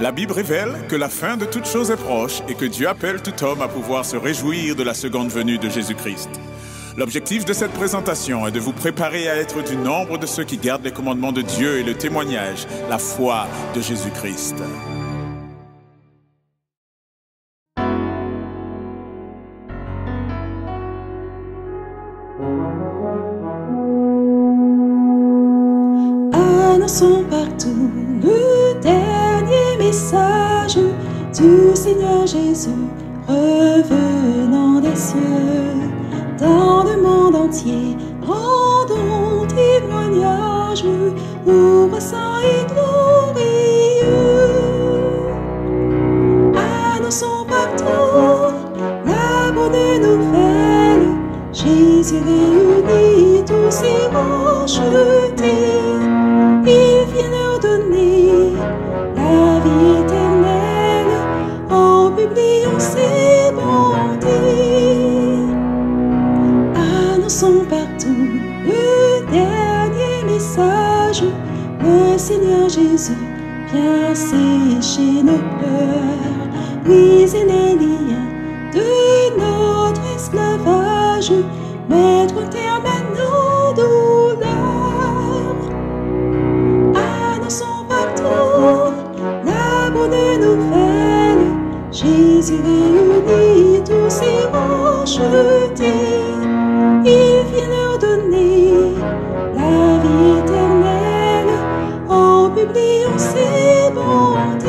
La Bible révèle que la fin de toute chose est proche et que Dieu appelle tout homme à pouvoir se réjouir de la seconde venue de Jésus-Christ. L'objectif de cette présentation est de vous préparer à être du nombre de ceux qui gardent les commandements de Dieu et le témoignage, la foi de Jésus-Christ. Annonçons partout le dernier message du Seigneur Jésus revenant des cieux. Dans le monde entier, rendons témoignage au roi saint et glorieux. Annonçons partout la bonne nouvelle. Jésus réunit tous ses rachetés. Il vient leur donner la vie éternelle en publiant ses bontés. Annonçons partout le dernier message. Le Seigneur Jésus vient sécher nos pleurs, briser les liens de notre esclavage, mettre un terme à nos douleurs. Annonçons partout la bonne nouvelle. Jésus réunit tous ses rachetés. Il vient leur donner la vie éternelle en publiant ses bontés.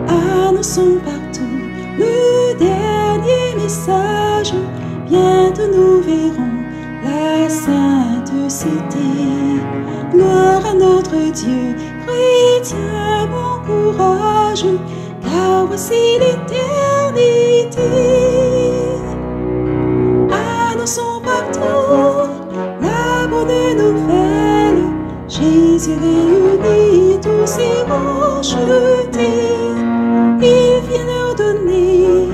Annonçons partout le dernier message. Bientôt nous verrons la sainte cité. Gloire à notre Dieu, chrétien, bon courage, car voici l'éternité. Annonçons partout la bonne nouvelle. Jésus réunit tous ses rachetés. Il vient leur donner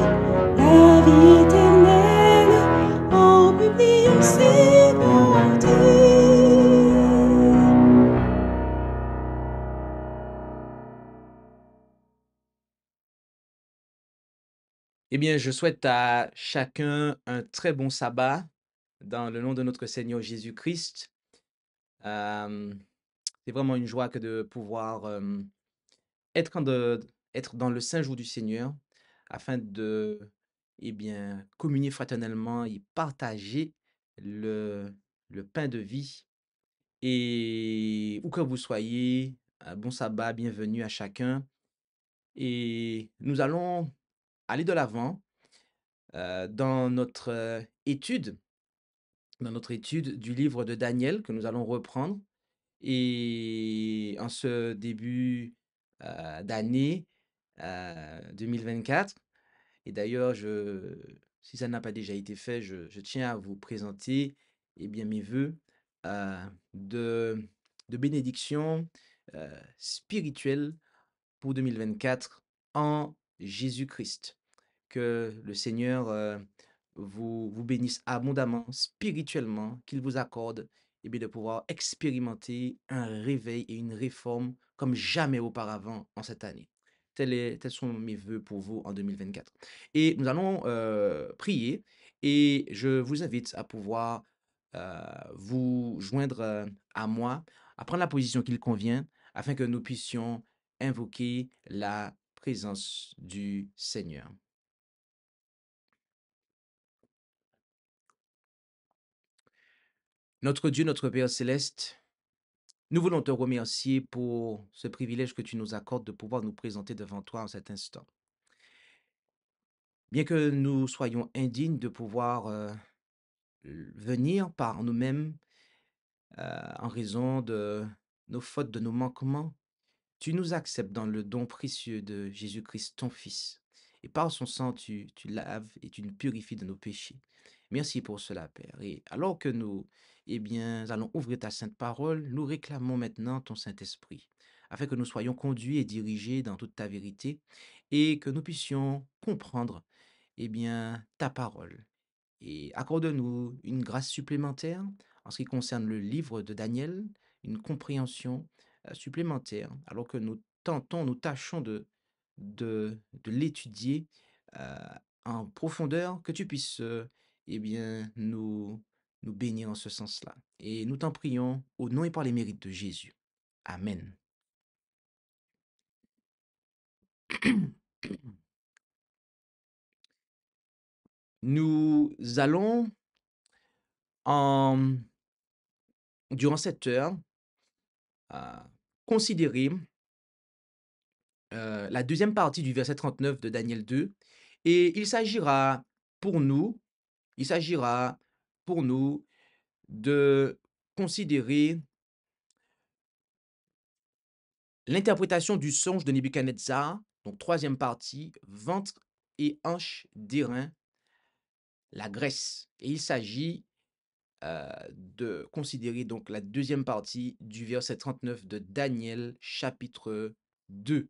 la vie éternelle en publiant ses bontés. Eh bien, je souhaite à chacun un très bon sabbat dans le nom de notre Seigneur Jésus-Christ. C'est vraiment une joie que de pouvoir être dans le saint jour du Seigneur afin de communier fraternellement et partager le pain de vie. Et où que vous soyez, un bon sabbat, bienvenue à chacun. Et nous allons aller de l'avant dans notre étude du livre de Daniel que nous allons reprendre. Et en ce début d'année 2024, et d'ailleurs, si ça n'a pas déjà été fait, je tiens à vous présenter mes vœux de, de bénédiction spirituelle pour 2024 en Jésus-Christ. Que le Seigneur vous bénisse abondamment, spirituellement, qu'il vous accorde de pouvoir expérimenter un réveil et une réforme comme jamais auparavant en cette année. Tels sont mes vœux pour vous en 2024. Et nous allons prier et je vous invite à pouvoir vous joindre à moi, à prendre la position qu'il convient afin que nous puissions invoquer la présence du Seigneur. Notre Dieu, notre Père céleste, nous voulons te remercier pour ce privilège que tu nous accordes de pouvoir nous présenter devant toi en cet instant. Bien que nous soyons indignes de pouvoir venir par nous-mêmes en raison de nos fautes, de nos manquements, tu nous acceptes dans le don précieux de Jésus-Christ, ton Fils. Et par son sang, tu laves et tu nous purifies de nos péchés. Merci pour cela, Père. Et alors que nous, allons ouvrir ta sainte parole, nous réclamons maintenant ton Saint-Esprit, afin que nous soyons conduits et dirigés dans toute ta vérité et que nous puissions comprendre, ta parole. Et accorde-nous une grâce supplémentaire en ce qui concerne le livre de Daniel, une compréhension supplémentaire, alors que nous tentons, nous tâchons de l'étudier en profondeur, que tu puisses eh bien, nous bénir en ce sens-là. Et nous t'en prions au nom et par les mérites de Jésus. Amen. Nous allons, en, durant cette heure, euh, considérer la deuxième partie du verset 39 de Daniel 2. Et il s'agira pour nous de considérer l'interprétation du songe de Nebuchadnezzar, donc troisième partie, ventre et hanche d'airain, la Grèce. Et il s'agit de considérer donc la deuxième partie du verset 39 de Daniel chapitre 2.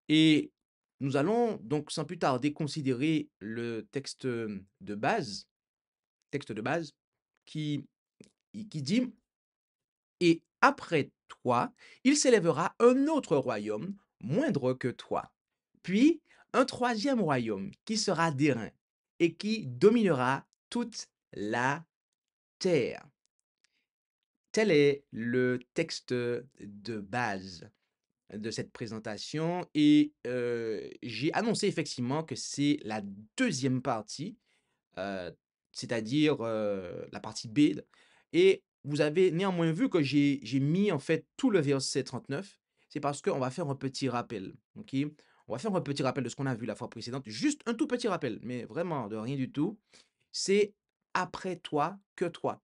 Et nous allons donc sans plus tarder considérer le texte de base qui, qui dit: Et après toi, il s'élèvera un autre royaume, moindre que toi. Puis un troisième royaume qui sera d'airain et qui dominera toute la terre. Tel est le texte de base de cette présentation. Et j'ai annoncé effectivement que c'est la deuxième partie, euh, c'est-à-dire la partie B. Et vous avez néanmoins vu que j'ai mis en fait tout le verset 39. C'est parce qu'on va faire un petit rappel. Ok, on va faire un petit rappel de ce qu'on a vu la fois précédente. Juste un tout petit rappel, mais vraiment de rien du tout. C'est après toi que toi.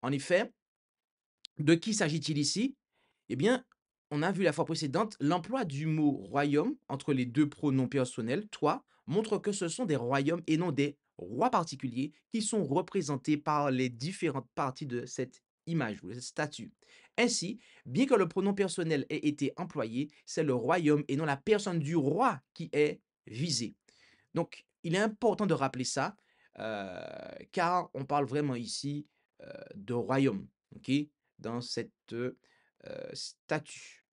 En effet, de qui s'agit-il ici? Eh bien, on a vu la fois précédente, l'emploi du mot royaume entre les deux pronoms personnels, toi, montre que ce sont des royaumes et non des rois particuliers qui sont représentés par les différentes parties de cette image ou de cette statue. Ainsi, bien que le pronom personnel ait été employé, c'est le royaume et non la personne du roi qui est visée. Donc, il est important de rappeler ça, car on parle vraiment ici de royaume, ok, dans cette statue.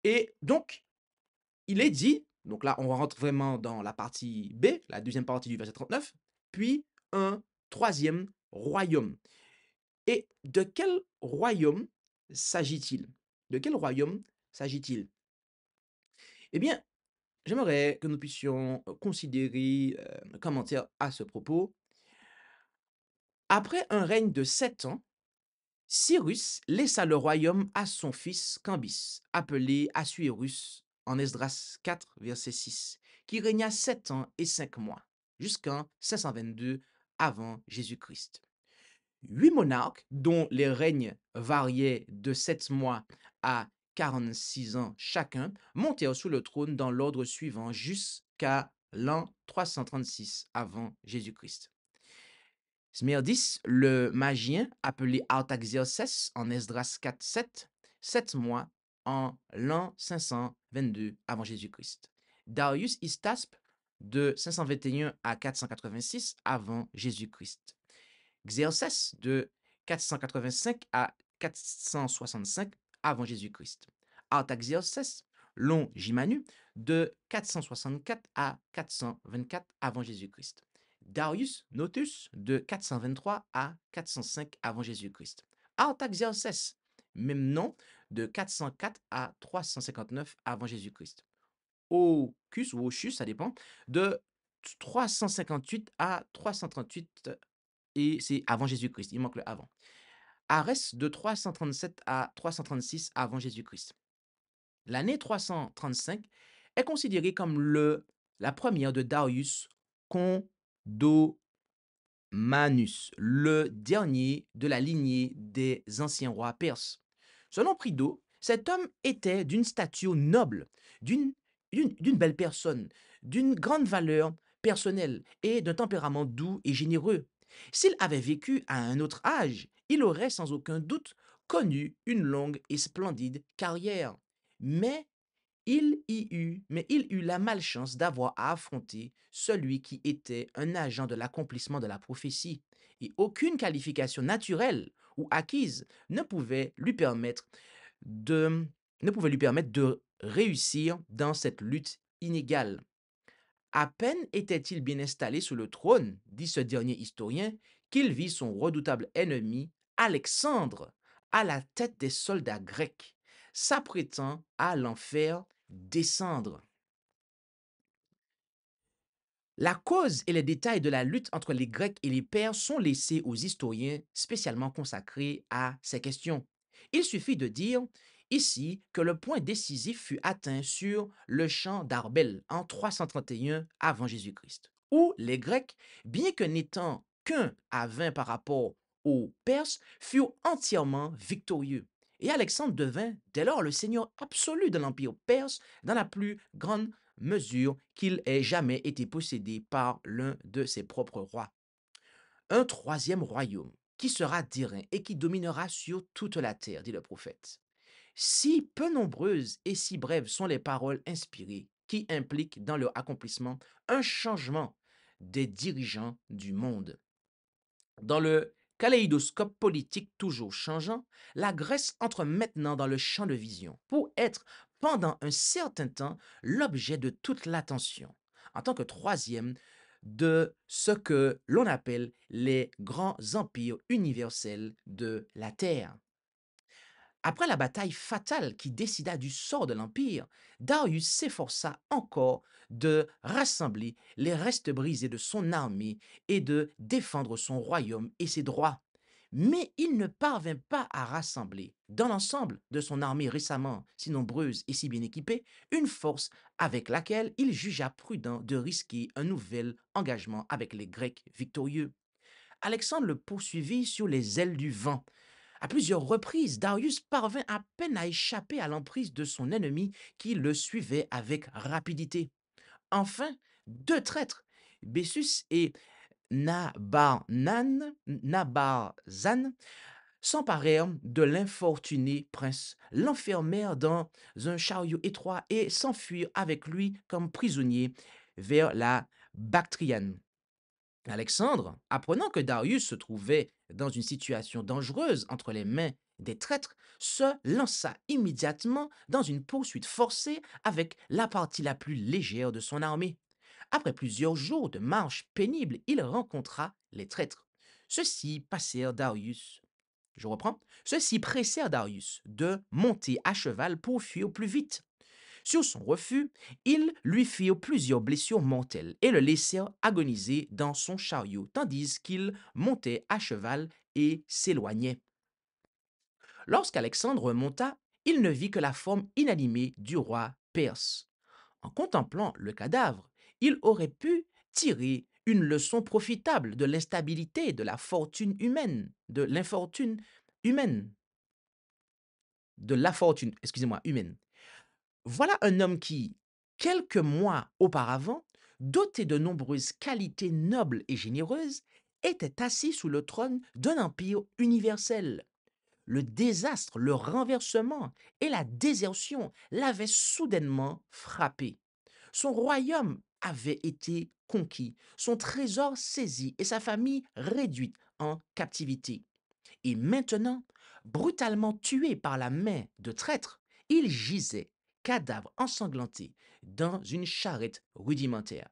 Et donc, il est dit, donc là, on rentre vraiment dans la partie B, la deuxième partie du verset 39, puis un troisième royaume. Et de quel royaume s'agit-il? De quel royaume s'agit-il? Eh bien, j'aimerais que nous puissions considérer un commentaire à ce propos. Après un règne de 7 ans, Cyrus laissa le royaume à son fils Cambis, appelé Assuérus en Esdras 4, verset 6, qui régna 7 ans et 5 mois, jusqu'en 522 avant Jésus-Christ. 8 monarques, dont les règnes variaient de 7 mois à 46 ans chacun, montèrent sur le trône dans l'ordre suivant jusqu'à l'an 336 avant Jésus-Christ. Smerdis, le magien, appelé Artaxerxès en Esdras 4, 7, 7 mois en l'an 522 avant Jésus-Christ. Darius Istaspe, de 521 à 486 avant Jésus-Christ. Xerxès, de 485 à 465 avant Jésus-Christ. Artaxerxès, Longimanu, de 464 à 424 avant Jésus-Christ. Darius Notus, de 423 à 405 avant Jésus-Christ. Artaxerxès, même nom, de 404 à 359 avant Jésus-Christ. Ocus ou Ochus, ça dépend, de 358 à 338, et c'est avant Jésus-Christ, il manque le avant. Arès, de 337 à 336 avant Jésus-Christ. L'année 335 est considérée comme la première de Darius Condomanus, le dernier de la lignée des anciens rois perses. Selon Prideaux, cet homme était d'une stature noble, d'une belle personne, d'une grande valeur personnelle et d'un tempérament doux et généreux. S'il avait vécu à un autre âge, il aurait sans aucun doute connu une longue et splendide carrière. Mais il eut la malchance d'avoir à affronter celui qui était un agent de l'accomplissement de la prophétie, et aucune qualification naturelle ou acquise ne pouvait lui permettre de ne pouvait lui permettre de réussir dans cette lutte inégale. À peine était-il bien installé sur le trône, dit ce dernier historien, qu'il vit son redoutable ennemi, Alexandre, à la tête des soldats grecs, s'apprêtant à l'en faire descendre. La cause et les détails de la lutte entre les Grecs et les Perses sont laissés aux historiens spécialement consacrés à ces questions. Il suffit de dire ici que le point décisif fut atteint sur le champ d'Arbel en 331 avant Jésus-Christ, où les Grecs, bien que n'étant qu'un à 20 par rapport aux Perses, furent entièrement victorieux. Et Alexandre devint dès lors le seigneur absolu de l'Empire perse dans la plus grande mesure qu'il ait jamais été possédé par l'un de ses propres rois. Un troisième royaume qui sera d'airain et qui dominera sur toute la terre, dit le prophète. Si peu nombreuses et si brèves sont les paroles inspirées qui impliquent dans leur accomplissement un changement des dirigeants du monde. Dans le kaléidoscope politique toujours changeant, la Grèce entre maintenant dans le champ de vision pour être pendant un certain temps l'objet de toute l'attention, en tant que troisième de ce que l'on appelle les grands empires universels de la Terre. Après la bataille fatale qui décida du sort de l'Empire, Darius s'efforça encore de rassembler les restes brisés de son armée et de défendre son royaume et ses droits. Mais il ne parvint pas à rassembler, dans l'ensemble de son armée récemment si nombreuse et si bien équipée, une force avec laquelle il jugea prudent de risquer un nouvel engagement avec les Grecs victorieux. Alexandre le poursuivit sur les ailes du vent. À plusieurs reprises, Darius parvint à peine à échapper à l'emprise de son ennemi qui le suivait avec rapidité. Enfin, deux traîtres, Bessus et Nabarzan, s'emparèrent de l'infortuné prince, l'enfermèrent dans un chariot étroit et s'enfuirent avec lui comme prisonnier vers la Bactriane. Alexandre, apprenant que Darius se trouvait dans une situation dangereuse entre les mains des traîtres, se lança immédiatement dans une poursuite forcée avec la partie la plus légère de son armée. Après plusieurs jours de marche pénible, il rencontra les traîtres. Ceux-ci passèrent Darius. Je reprends. Ceux-ci pressèrent Darius de monter à cheval pour fuir plus vite. Sur son refus, ils lui firent plusieurs blessures mortelles et le laissèrent agoniser dans son chariot, tandis qu'il montait à cheval et s'éloignait. Lorsqu'Alexandre monta, il ne vit que la forme inanimée du roi perse. En contemplant le cadavre, il aurait pu tirer une leçon profitable de l'instabilité de la fortune humaine, de l'infortune humaine, de la fortune, excusez-moi, humaine. Voilà un homme qui, quelques mois auparavant, doté de nombreuses qualités nobles et généreuses, était assis sous le trône d'un empire universel. Le désastre, le renversement et la désertion l'avaient soudainement frappé. Son royaume avait été conquis, son trésor saisi et sa famille réduite en captivité. Et maintenant, brutalement tué par la main de traîtres, il gisait, cadavre ensanglanté, dans une charrette rudimentaire.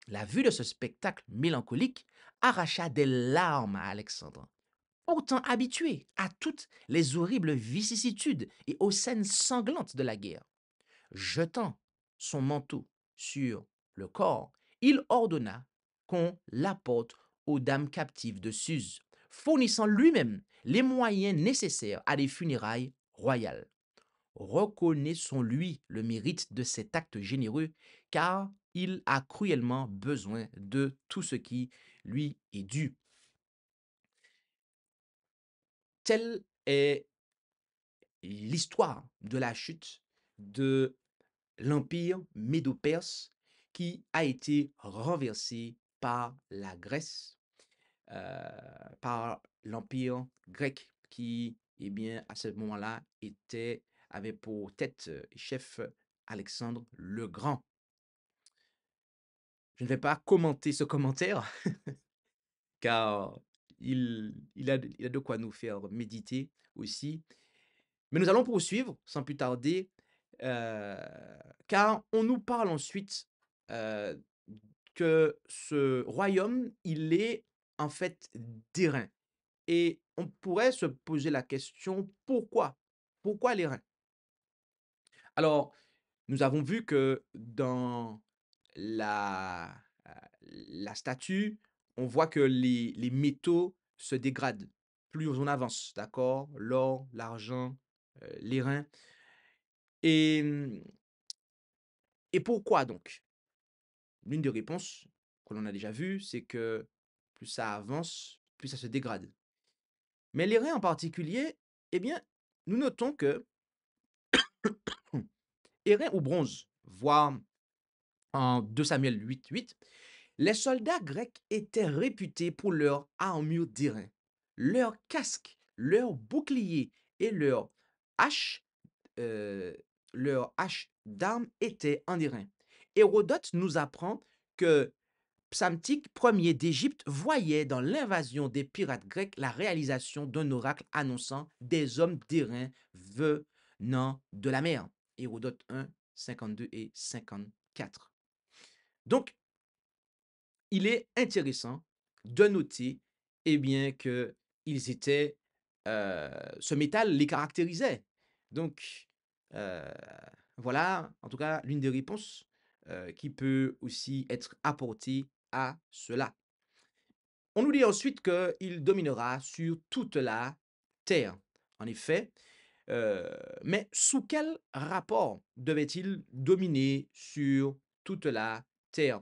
La vue de ce spectacle mélancolique arracha des larmes à Alexandre. Pourtant habitué à toutes les horribles vicissitudes et aux scènes sanglantes de la guerre, jetant son manteau sur le corps, il ordonna qu'on l'apporte aux dames captives de Suse, fournissant lui-même les moyens nécessaires à des funérailles royales. Reconnaissons-lui le mérite de cet acte généreux, car il a cruellement besoin de tout ce qui lui est dû. Telle est l'histoire de la chute de l'empire médo-perse qui a été renversé par la Grèce, par l'empire grec qui, eh bien, à ce moment-là, avait pour tête et chef Alexandre le Grand. Je ne vais pas commenter ce commentaire car il a de quoi nous faire méditer aussi. Mais nous allons poursuivre sans plus tarder, car on nous parle ensuite euh, que ce royaume, il est en fait d'airain. Et on pourrait se poser la question, pourquoi? Pourquoi l'airain? Alors, nous avons vu que dans la, euh, la statue, on voit que les métaux se dégradent plus on avance, d'accord? L'or, l'argent, l'airain. Et, et pourquoi donc? L'une des réponses que l'on a déjà vues, c'est que plus ça avance, plus ça se dégrade. Mais l'airain en particulier, eh bien, nous notons que airain ou bronze, voire en 2 Samuel 8:8, les soldats grecs étaient réputés pour leur armure d'airain, leur casque, leur bouclier et hache, euh, leur hache d'armes étaient en airain. Hérodote nous apprend que Psamtik Ier d'Égypte voyait dans l'invasion des pirates grecs la réalisation d'un oracle annonçant des hommes d'airain venant de la mer. Hérodote 1, 52 et 54. Donc, il est intéressant de noter eh bien, que ils étaient, ce métal les caractérisait. Donc, euh, voilà, en tout cas, l'une des réponses qui peut aussi être apportée à cela. On nous dit ensuite qu'il dominera sur toute la terre. En effet, mais sous quel rapport devait-il dominer sur toute la terre?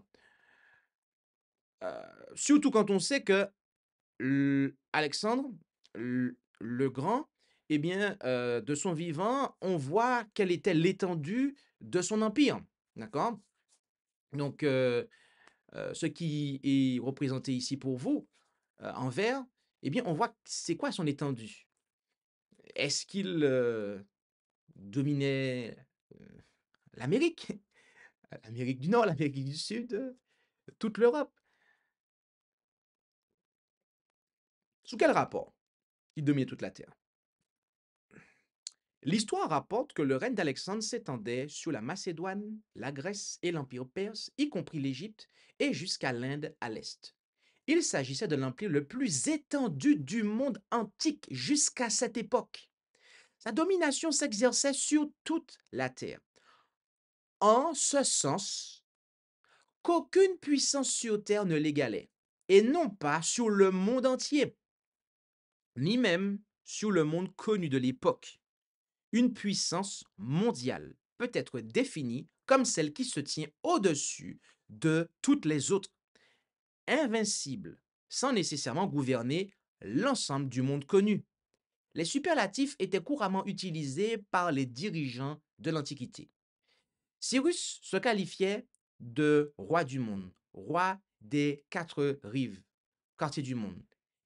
Surtout quand on sait que Alexandre le Grand, eh bien, de son vivant, on voit quelle était l'étendue de son empire. D'accord? Donc, ce qui est représenté ici pour vous, en vert, eh bien, on voit c'est quoi son étendue. Est-ce qu'il dominait l'Amérique, l'Amérique du Nord, l'Amérique du Sud, toute l'Europe? Sous quel rapport il dominait toute la Terre? L'histoire rapporte que le règne d'Alexandre s'étendait sur la Macédoine, la Grèce et l'Empire perse, y compris l'Égypte, et jusqu'à l'Inde à l'est. Il s'agissait de l'empire le plus étendu du monde antique jusqu'à cette époque. Sa domination s'exerçait sur toute la terre, en ce sens qu'aucune puissance sur terre ne l'égalait, et non pas sur le monde entier, ni même sur le monde connu de l'époque. Une puissance mondiale peut être définie comme celle qui se tient au-dessus de toutes les autres, invincible, sans nécessairement gouverner l'ensemble du monde connu. Les superlatifs étaient couramment utilisés par les dirigeants de l'Antiquité. Cyrus se qualifiait de roi du monde, roi des 4 rives, quartier du monde.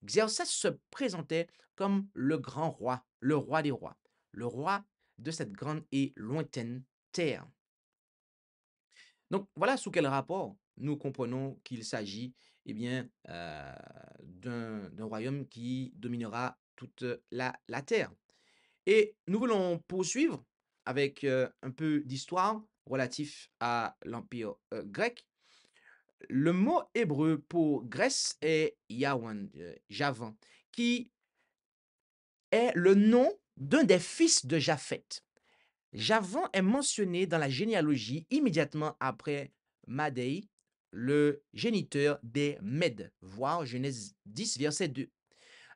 Xerxès se présentait comme le grand roi, le roi des rois, le roi de cette grande et lointaine terre. Donc voilà sous quel rapport nous comprenons qu'il s'agit eh bien, d'un royaume qui dominera toute la terre. Et nous voulons poursuivre avec un peu d'histoire relatif à l'Empire grec. Le mot hébreu pour Grèce est Yawan, Javan, qui est le nom d'un des fils de Japheth. Javan est mentionné dans la généalogie immédiatement après Madai, le géniteur des Mèdes, voir Genèse 10, verset 2.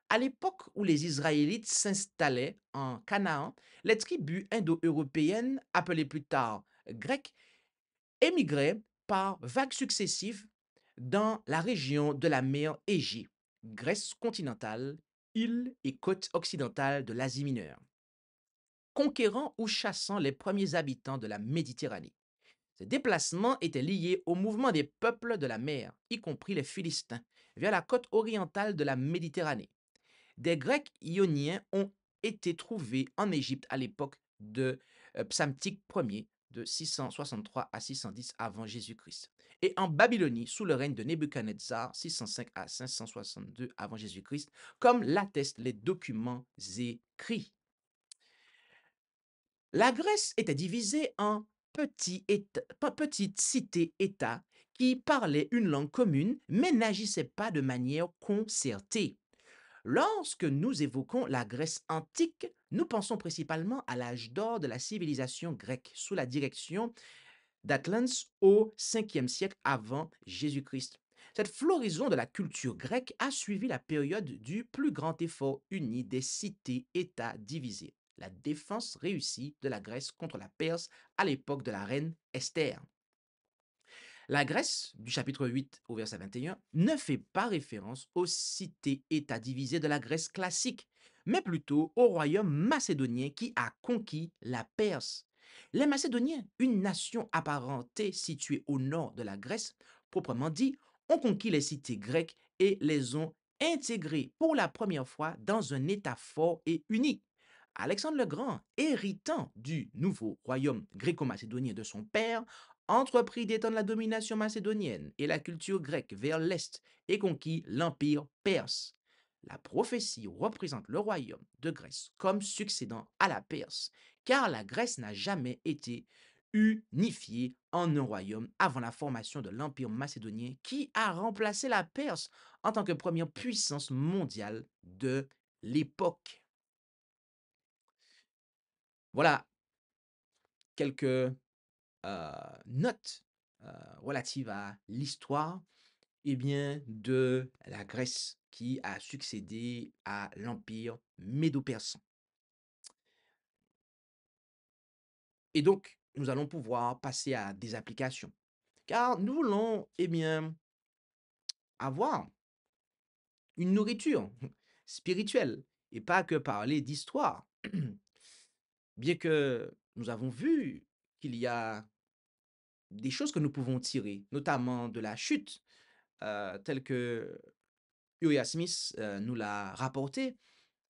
À l'époque où les Israélites s'installaient en Canaan, les tribus indo-européennes, appelées plus tard grecques, émigraient par vagues successives dans la région de la mer Égée, Grèce continentale, île et côte occidentale de l'Asie mineure, conquérant ou chassant les premiers habitants de la Méditerranée. Ces déplacements étaient liés au mouvement des peuples de la mer, y compris les Philistins, vers la côte orientale de la Méditerranée. Des Grecs ioniens ont été trouvés en Égypte à l'époque de Psamtik Ier, de 663 à 610 avant Jésus-Christ, et en Babylonie sous le règne de Nebuchadnezzar, 605 à 562 avant Jésus-Christ, comme l'attestent les documents écrits. La Grèce était divisée en petites cités-États qui parlaient une langue commune mais n'agissaient pas de manière concertée. Lorsque nous évoquons la Grèce antique, nous pensons principalement à l'âge d'or de la civilisation grecque sous la direction d'Atlante au 5e siècle avant Jésus-Christ. Cette floraison de la culture grecque a suivi la période du plus grand effort uni des cités-États divisées, la défense réussie de la Grèce contre la Perse à l'époque de la reine Esther. La Grèce, du chapitre 8 au verset 21, ne fait pas référence aux cités-États divisées de la Grèce classique, mais plutôt au royaume macédonien qui a conquis la Perse. Les Macédoniens, une nation apparentée située au nord de la Grèce, proprement dit, ont conquis les cités grecques et les ont intégrées pour la première fois dans un État fort et uni. Alexandre le Grand, héritant du nouveau royaume gréco-macédonien de son père, entreprit d'étendre la domination macédonienne et la culture grecque vers l'Est et conquit l'Empire perse. La prophétie représente le royaume de Grèce comme succédant à la Perse, car la Grèce n'a jamais été unifiée en un royaume avant la formation de l'Empire macédonien qui a remplacé la Perse en tant que première puissance mondiale de l'époque. Voilà quelques notes relatives à l'histoire de la Grèce qui a succédé à l'Empire médo-persan. Et donc, nous allons pouvoir passer à des applications. Car nous voulons avoir une nourriture spirituelle et pas que parler d'histoire. Bien que nous avons vu qu'il y a des choses que nous pouvons tirer, notamment de la chute, telle que Uriah Smith nous l'a rapporté,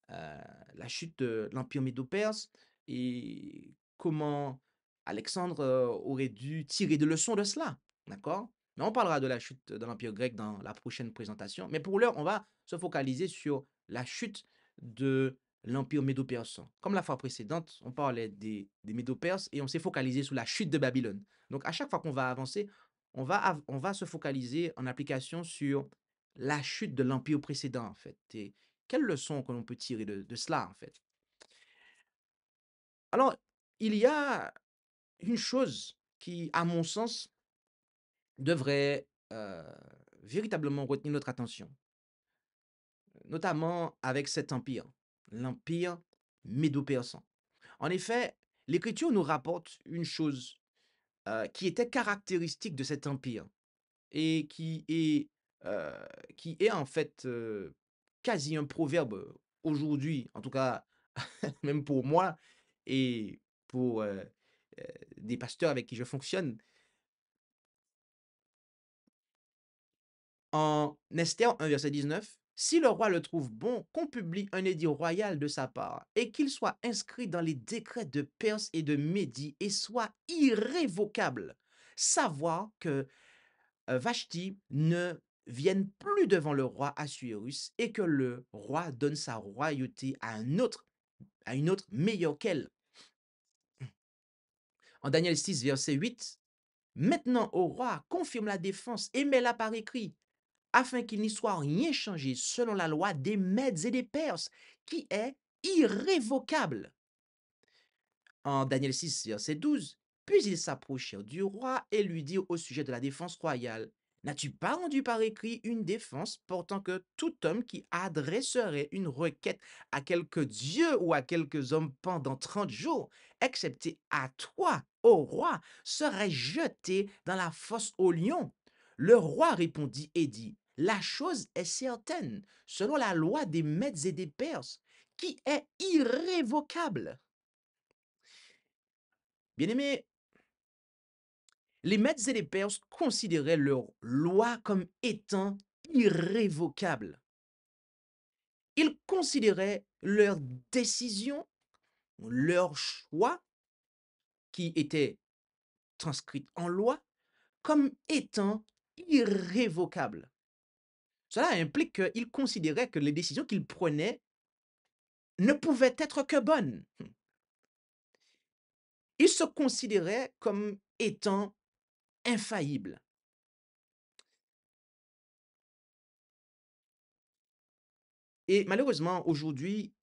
la chute de l'Empire médo-perse et comment Alexandre aurait dû tirer des leçons de cela. D'accord? Mais on parlera de la chute de l'Empire grec dans la prochaine présentation. Mais pour l'heure, on va se focaliser sur la chute de l'Empire médo-persan. Comme la fois précédente, on parlait des Médo-Perses et on s'est focalisé sur la chute de Babylone. Donc, à chaque fois qu'on va avancer, on va se focaliser en application sur la chute de l'Empire précédent, en fait. Et quelle leçon que l'on peut tirer de cela, en fait? Alors, il y a une chose qui, à mon sens, devrait véritablement retenir notre attention, notamment avec cet empire, l'empire médo-persan. En effet, l'Écriture nous rapporte une chose qui était caractéristique de cet empire et euh, qui est en fait quasi un proverbe aujourd'hui, en tout cas même pour moi et pour des pasteurs avec qui je fonctionne. En Esther 1, verset 19, si le roi le trouve bon, qu'on publie un édit royal de sa part et qu'il soit inscrit dans les décrets de Perse et de Médie et soit irrévocable, savoir que Vashti ne vienne plus devant le roi Assuérus et que le roi donne sa royauté à une autre meilleure qu'elle. En Daniel 6, verset 8, maintenant, ô roi, confirme la défense et mets-la par écrit, afin qu'il n'y soit rien changé selon la loi des Mèdes et des Perses, qui est irrévocable. En Daniel 6, verset 12, puis ils s'approchèrent du roi et lui dirent au sujet de la défense royale, n'as-tu pas rendu par écrit une défense portant que tout homme qui adresserait une requête à quelque dieu ou à quelques hommes pendant 30 jours, excepté à toi, ô roi, serait jeté dans la fosse aux lions? Le roi répondit et dit, la chose est certaine, selon la loi des Mèdes et des Perses, qui est irrévocable. Bien-aimés, les Mèdes et les Perses considéraient leur loi comme étant irrévocable. Ils considéraient leurs décisions, leurs choix, qui étaient transcrits en loi, comme étant irrévocables. Cela implique qu'ils considéraient que les décisions qu'ils prenaient ne pouvaient être que bonnes. Ils se considéraient comme étant infaillibles. Et malheureusement, aujourd'hui,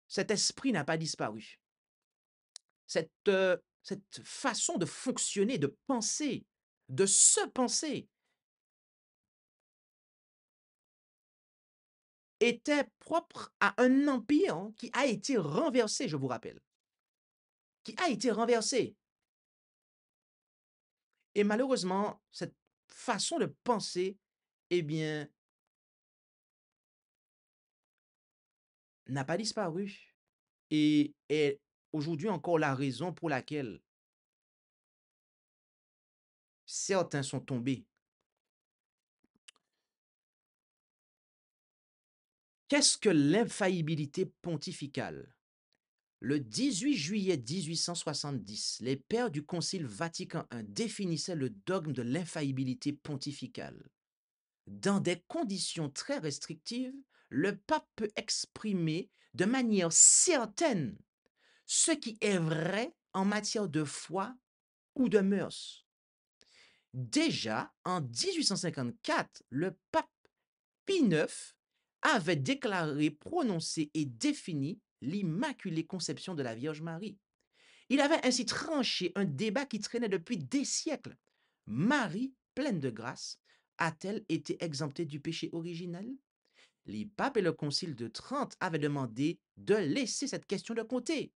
cet esprit n'a pas disparu. Cette façon de fonctionner, de penser, de se penser, était propre à un empire qui a été renversé, je vous rappelle, qui a été renversé. Et malheureusement, cette façon de penser, eh bien, n'a pas disparu et est aujourd'hui encore la raison pour laquelle certains sont tombés. Qu'est-ce que l'infaillibilité pontificale? Le 18 juillet 1870, les pères du Concile Vatican I définissaient le dogme de l'infaillibilité pontificale. Dans des conditions très restrictives, le pape peut exprimer de manière certaine ce qui est vrai en matière de foi ou de mœurs. Déjà, en 1854, le pape Pie IX avait déclaré, prononcé et défini l'Immaculée Conception de la Vierge Marie. Il avait ainsi tranché un débat qui traînait depuis des siècles. Marie, pleine de grâce, a-t-elle été exemptée du péché originel? Les papes et le Concile de Trente avaient demandé de laisser cette question de côté.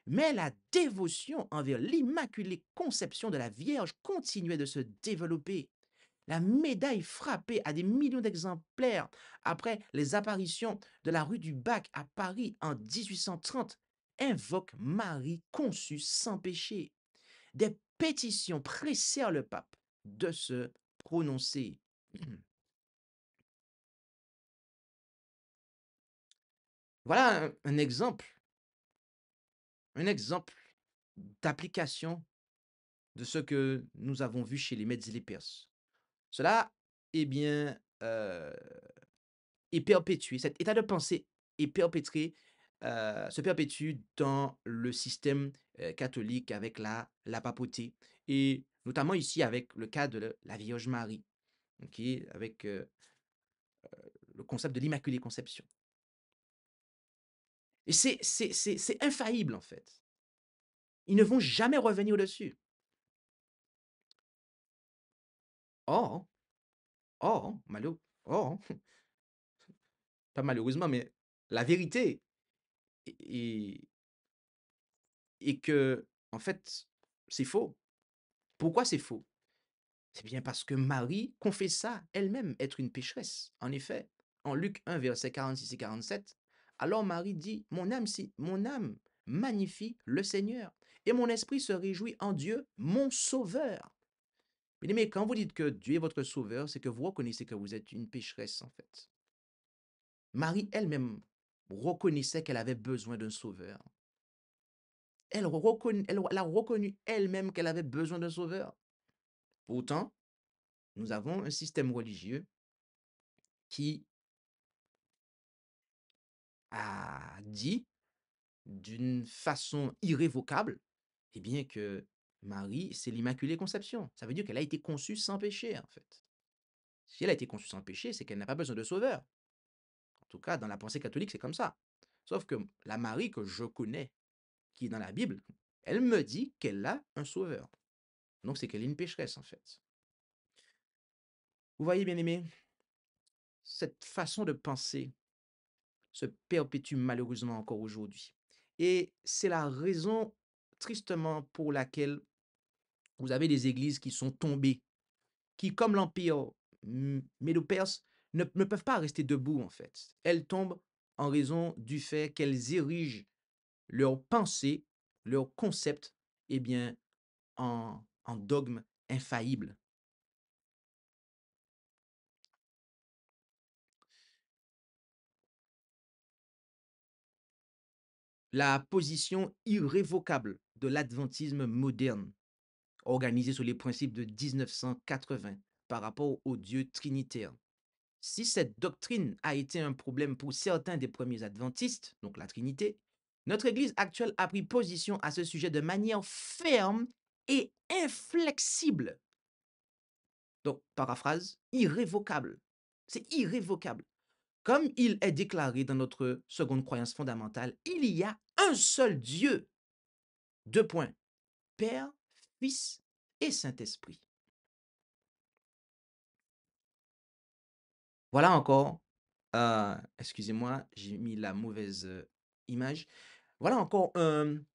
Mais la dévotion envers l'Immaculée Conception de la Vierge continuait de se développer. La médaille frappée à des millions d'exemplaires après les apparitions de la rue du Bac à Paris en 1830 invoque Marie conçue sans péché. Des pétitions pressèrent le pape de se prononcer. Voilà un exemple d'application de ce que nous avons vu chez les Mèdes et les Perses. Cela, eh bien, est perpétué, cet état de pensée est perpétré, se perpétue dans le système catholique avec la papauté et notamment ici avec le cas de la Vierge Marie, ok, avec le concept de l'Immaculée Conception. Et c'est infaillible en fait. Ils ne vont jamais revenir dessus. Or, or, or, pas malheureusement, mais la vérité est, est que, en fait, c'est faux. Pourquoi c'est faux? C'est bien parce que Marie confessa elle-même être une pécheresse. En effet, en Luc 1, versets 46 et 47, alors Marie dit, mon âme magnifie le Seigneur, et mon esprit se réjouit en Dieu, mon Sauveur. Mais quand vous dites que Dieu est votre Sauveur, c'est que vous reconnaissez que vous êtes une pécheresse, en fait. Marie elle-même reconnaissait qu'elle avait besoin d'un Sauveur. Elle a reconnu elle-même qu'elle avait besoin d'un Sauveur. Pourtant, nous avons un système religieux qui a dit d'une façon irrévocable, eh bien que Marie, c'est l'Immaculée Conception. Ça veut dire qu'elle a été conçue sans péché, en fait. Si elle a été conçue sans péché, c'est qu'elle n'a pas besoin de sauveur. En tout cas, dans la pensée catholique, c'est comme ça. Sauf que la Marie que je connais, qui est dans la Bible, elle me dit qu'elle a un sauveur. Donc c'est qu'elle est une pécheresse, en fait. Vous voyez, bien aimé, cette façon de penser se perpétue malheureusement encore aujourd'hui. Et c'est la raison, tristement, pour laquelle vous avez des églises qui sont tombées, qui, comme l'Empire médo-perse, ne peuvent pas rester debout, en fait. Elles tombent en raison du fait qu'elles érigent leur pensée, leur concept, eh bien, en dogme infaillible. La position irrévocable de l'adventisme moderne, organisé sur les principes de 1980 par rapport au Dieu trinitaire. Si cette doctrine a été un problème pour certains des premiers adventistes, donc la Trinité, Notre Église actuelle a pris position à ce sujet de manière ferme et inflexible. Donc, paraphrase, irrévocable. C'est irrévocable. Comme il est déclaré dans notre seconde croyance fondamentale, il y a un seul Dieu. Deux points. Père, Fils et Saint-Esprit. Voilà encore, excusez-moi, j'ai mis la mauvaise image. Voilà encore une-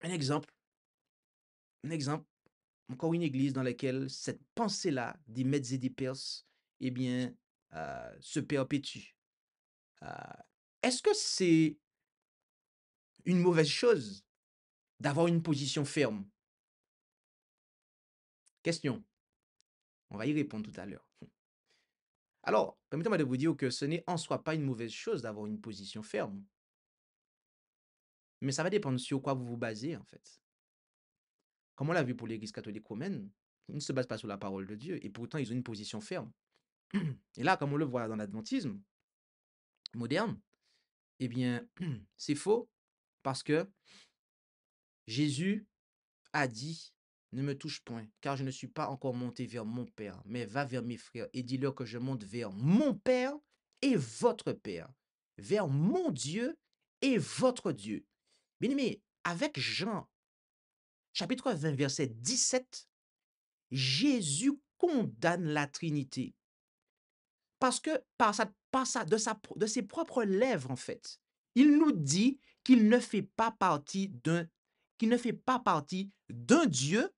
un exemple, encore une église dans laquelle cette pensée-là des Mèdes et des Perses, eh bien, se perpétue. Euh, Est-ce que c'est une mauvaise chose d'avoir une position ferme? Question. On va y répondre tout à l'heure. Alors, permettez-moi de vous dire que ce n'est en soi pas une mauvaise chose d'avoir une position ferme, mais ça va dépendre sur quoi vous vous basez, en fait. Comme on l'a vu pour l'Église catholique romaine, ils ne se basent pas sur la parole de Dieu, et pourtant ils ont une position ferme. Et là, comme on le voit dans l'adventisme moderne, eh bien, c'est faux, parce que Jésus a dit, ne me touche point, car je ne suis pas encore monté vers mon Père, mais va vers mes frères et dis-leur que je monte vers mon Père et votre Père, vers mon Dieu et votre Dieu. Bien aimé, avec Jean, chapitre 20, verset 17, Jésus condamne la Trinité. Parce que de ses propres lèvres, en fait, il nous dit qu'il ne fait pas partie d'un Dieu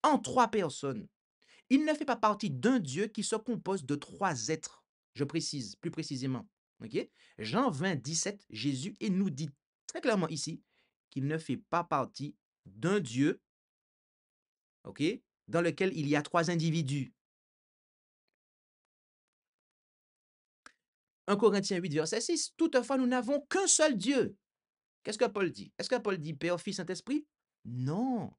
en trois personnes. Il ne fait pas partie d'un Dieu qui se compose de trois êtres. Je précise plus précisément. Ok? Jean 20, 17, Jésus et nous dit très clairement ici qu'il ne fait pas partie d'un Dieu, ok, dans lequel il y a trois individus. 1 Corinthiens 8, verset 6, toutefois, nous n'avons qu'un seul Dieu. Qu'est-ce que Paul dit? Est-ce que Paul dit Père, Fils, Saint-Esprit? Non.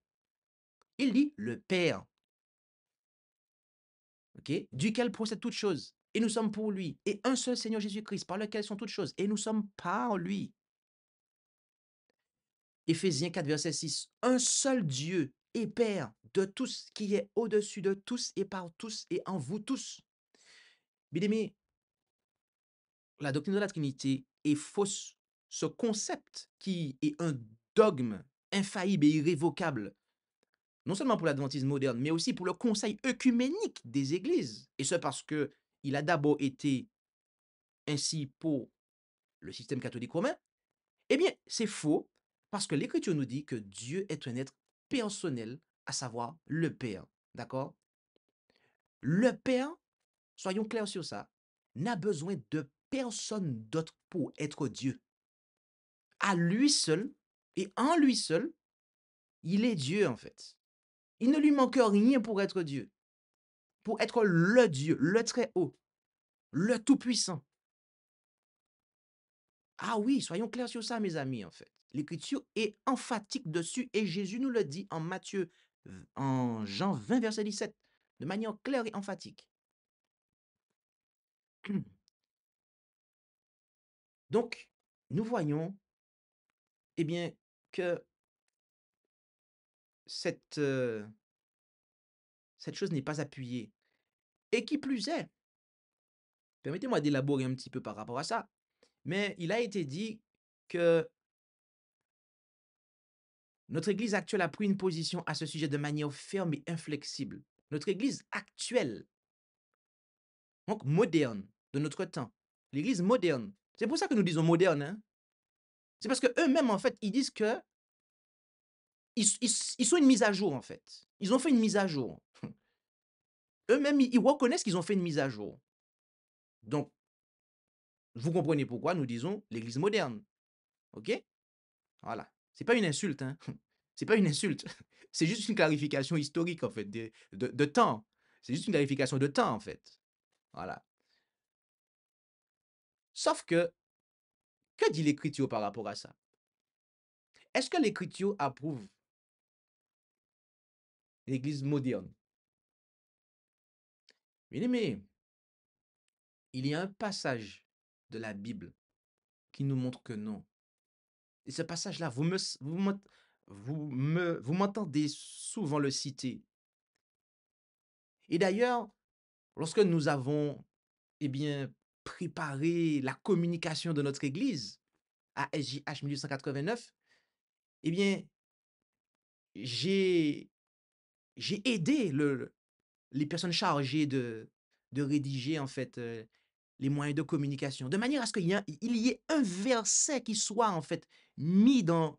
Il dit le Père, ok, duquel procède toute chose. Et nous sommes pour lui. Et un seul Seigneur Jésus-Christ, par lequel sont toutes choses. Et nous sommes par lui. Éphésiens 4, verset 6. Un seul Dieu et Père de tous, qui est au-dessus de tous et par tous et en vous tous. Bien aimé, la doctrine de la Trinité est fausse. Ce concept qui est un dogme infaillible et irrévocable, non seulement pour l'adventisme moderne, mais aussi pour le conseil œcuménique des églises. Et ce parce que il a d'abord été ainsi pour le système catholique romain. Eh bien, c'est faux parce que l'Écriture nous dit que Dieu est un être personnel, à savoir le Père. D'accord? Le Père, soyons clairs sur ça, n'a besoin de personne d'autre pour être Dieu. À lui seul et en lui seul, il est Dieu en fait. Il ne lui manque rien pour être Dieu, pour être le Dieu, le très haut, le tout-puissant. Ah oui, soyons clairs sur ça, mes amis, en fait. L'Écriture est emphatique dessus et Jésus nous le dit en Jean 20, verset 17, de manière claire et emphatique. Donc, nous voyons, eh bien, que cette, cette chose n'est pas appuyée. Et qui plus est, permettez-moi d'élaborer un petit peu par rapport à ça, mais il a été dit que notre Église actuelle a pris une position à ce sujet de manière ferme et inflexible. Notre Église actuelle, donc moderne, de notre temps, l'Église moderne, c'est pour ça que nous disons moderne, hein? C'est parce qu'eux-mêmes, en fait, ils disent que ils sont une mise à jour, en fait. Ils ont fait une mise à jour. Eux-mêmes, ils reconnaissent qu'ils ont fait une mise à jour. Donc, vous comprenez pourquoi nous disons l'Église moderne. OK? Voilà. C'est pas une insulte, hein? C'est pas une insulte. C'est juste une clarification historique, en fait, de temps. C'est juste une clarification de temps, en fait. Voilà. Sauf que dit l'Écriture par rapport à ça? Est-ce que l'Écriture approuve l'Église moderne? Bien aimé, il y a un passage de la Bible qui nous montre que non. Et ce passage-là, vous m'entendez souvent le citer. Et d'ailleurs, lorsque nous avons, eh bien, préparé la communication de notre Église à SJH 1889, eh bien, j'ai j'ai aidé les personnes chargées de rédiger, en fait, les moyens de communication, de manière à ce il y ait un verset qui soit, en fait, mis dans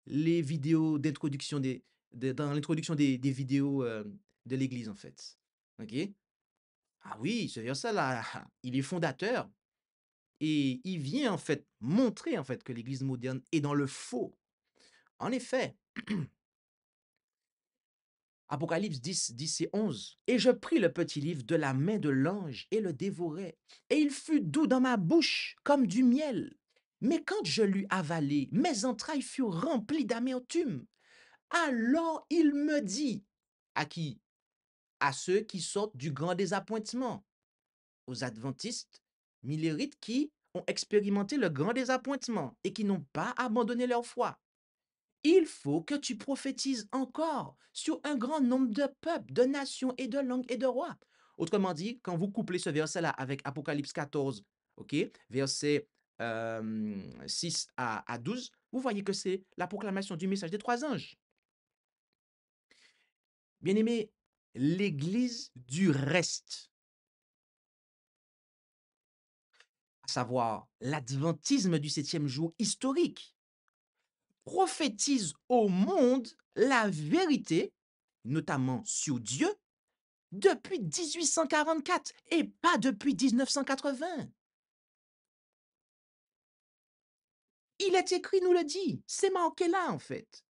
les vidéos d'introduction dans l'introduction des vidéos de l'Église, en fait. OK? Ah oui, ce verset-là, il est fondateur et il vient, en fait, montrer, en fait, que l'Église moderne est dans le faux. En effet, Apocalypse 10, 10 et 11. Et je pris le petit livre de la main de l'ange et le dévorai. Et il fut doux dans ma bouche comme du miel. Mais quand je l'eus avalé, mes entrailles furent remplies d'amertume. Alors il me dit, à qui? À ceux qui sortent du grand désappointement, aux adventistes millérites qui ont expérimenté le grand désappointement et qui n'ont pas abandonné leur foi. Il faut que tu prophétises encore sur un grand nombre de peuples, de nations et de langues et de rois. Autrement dit, quand vous couplez ce verset-là avec Apocalypse 14, ok, verset 6 à 12, vous voyez que c'est la proclamation du message des trois anges. Bien-aimé, l'Église du reste, à savoir l'adventisme du septième jour historique, prophétise au monde la vérité, notamment sur Dieu, depuis 1844 et pas depuis 1980. Il est écrit, nous le dit, c'est marqué là en fait.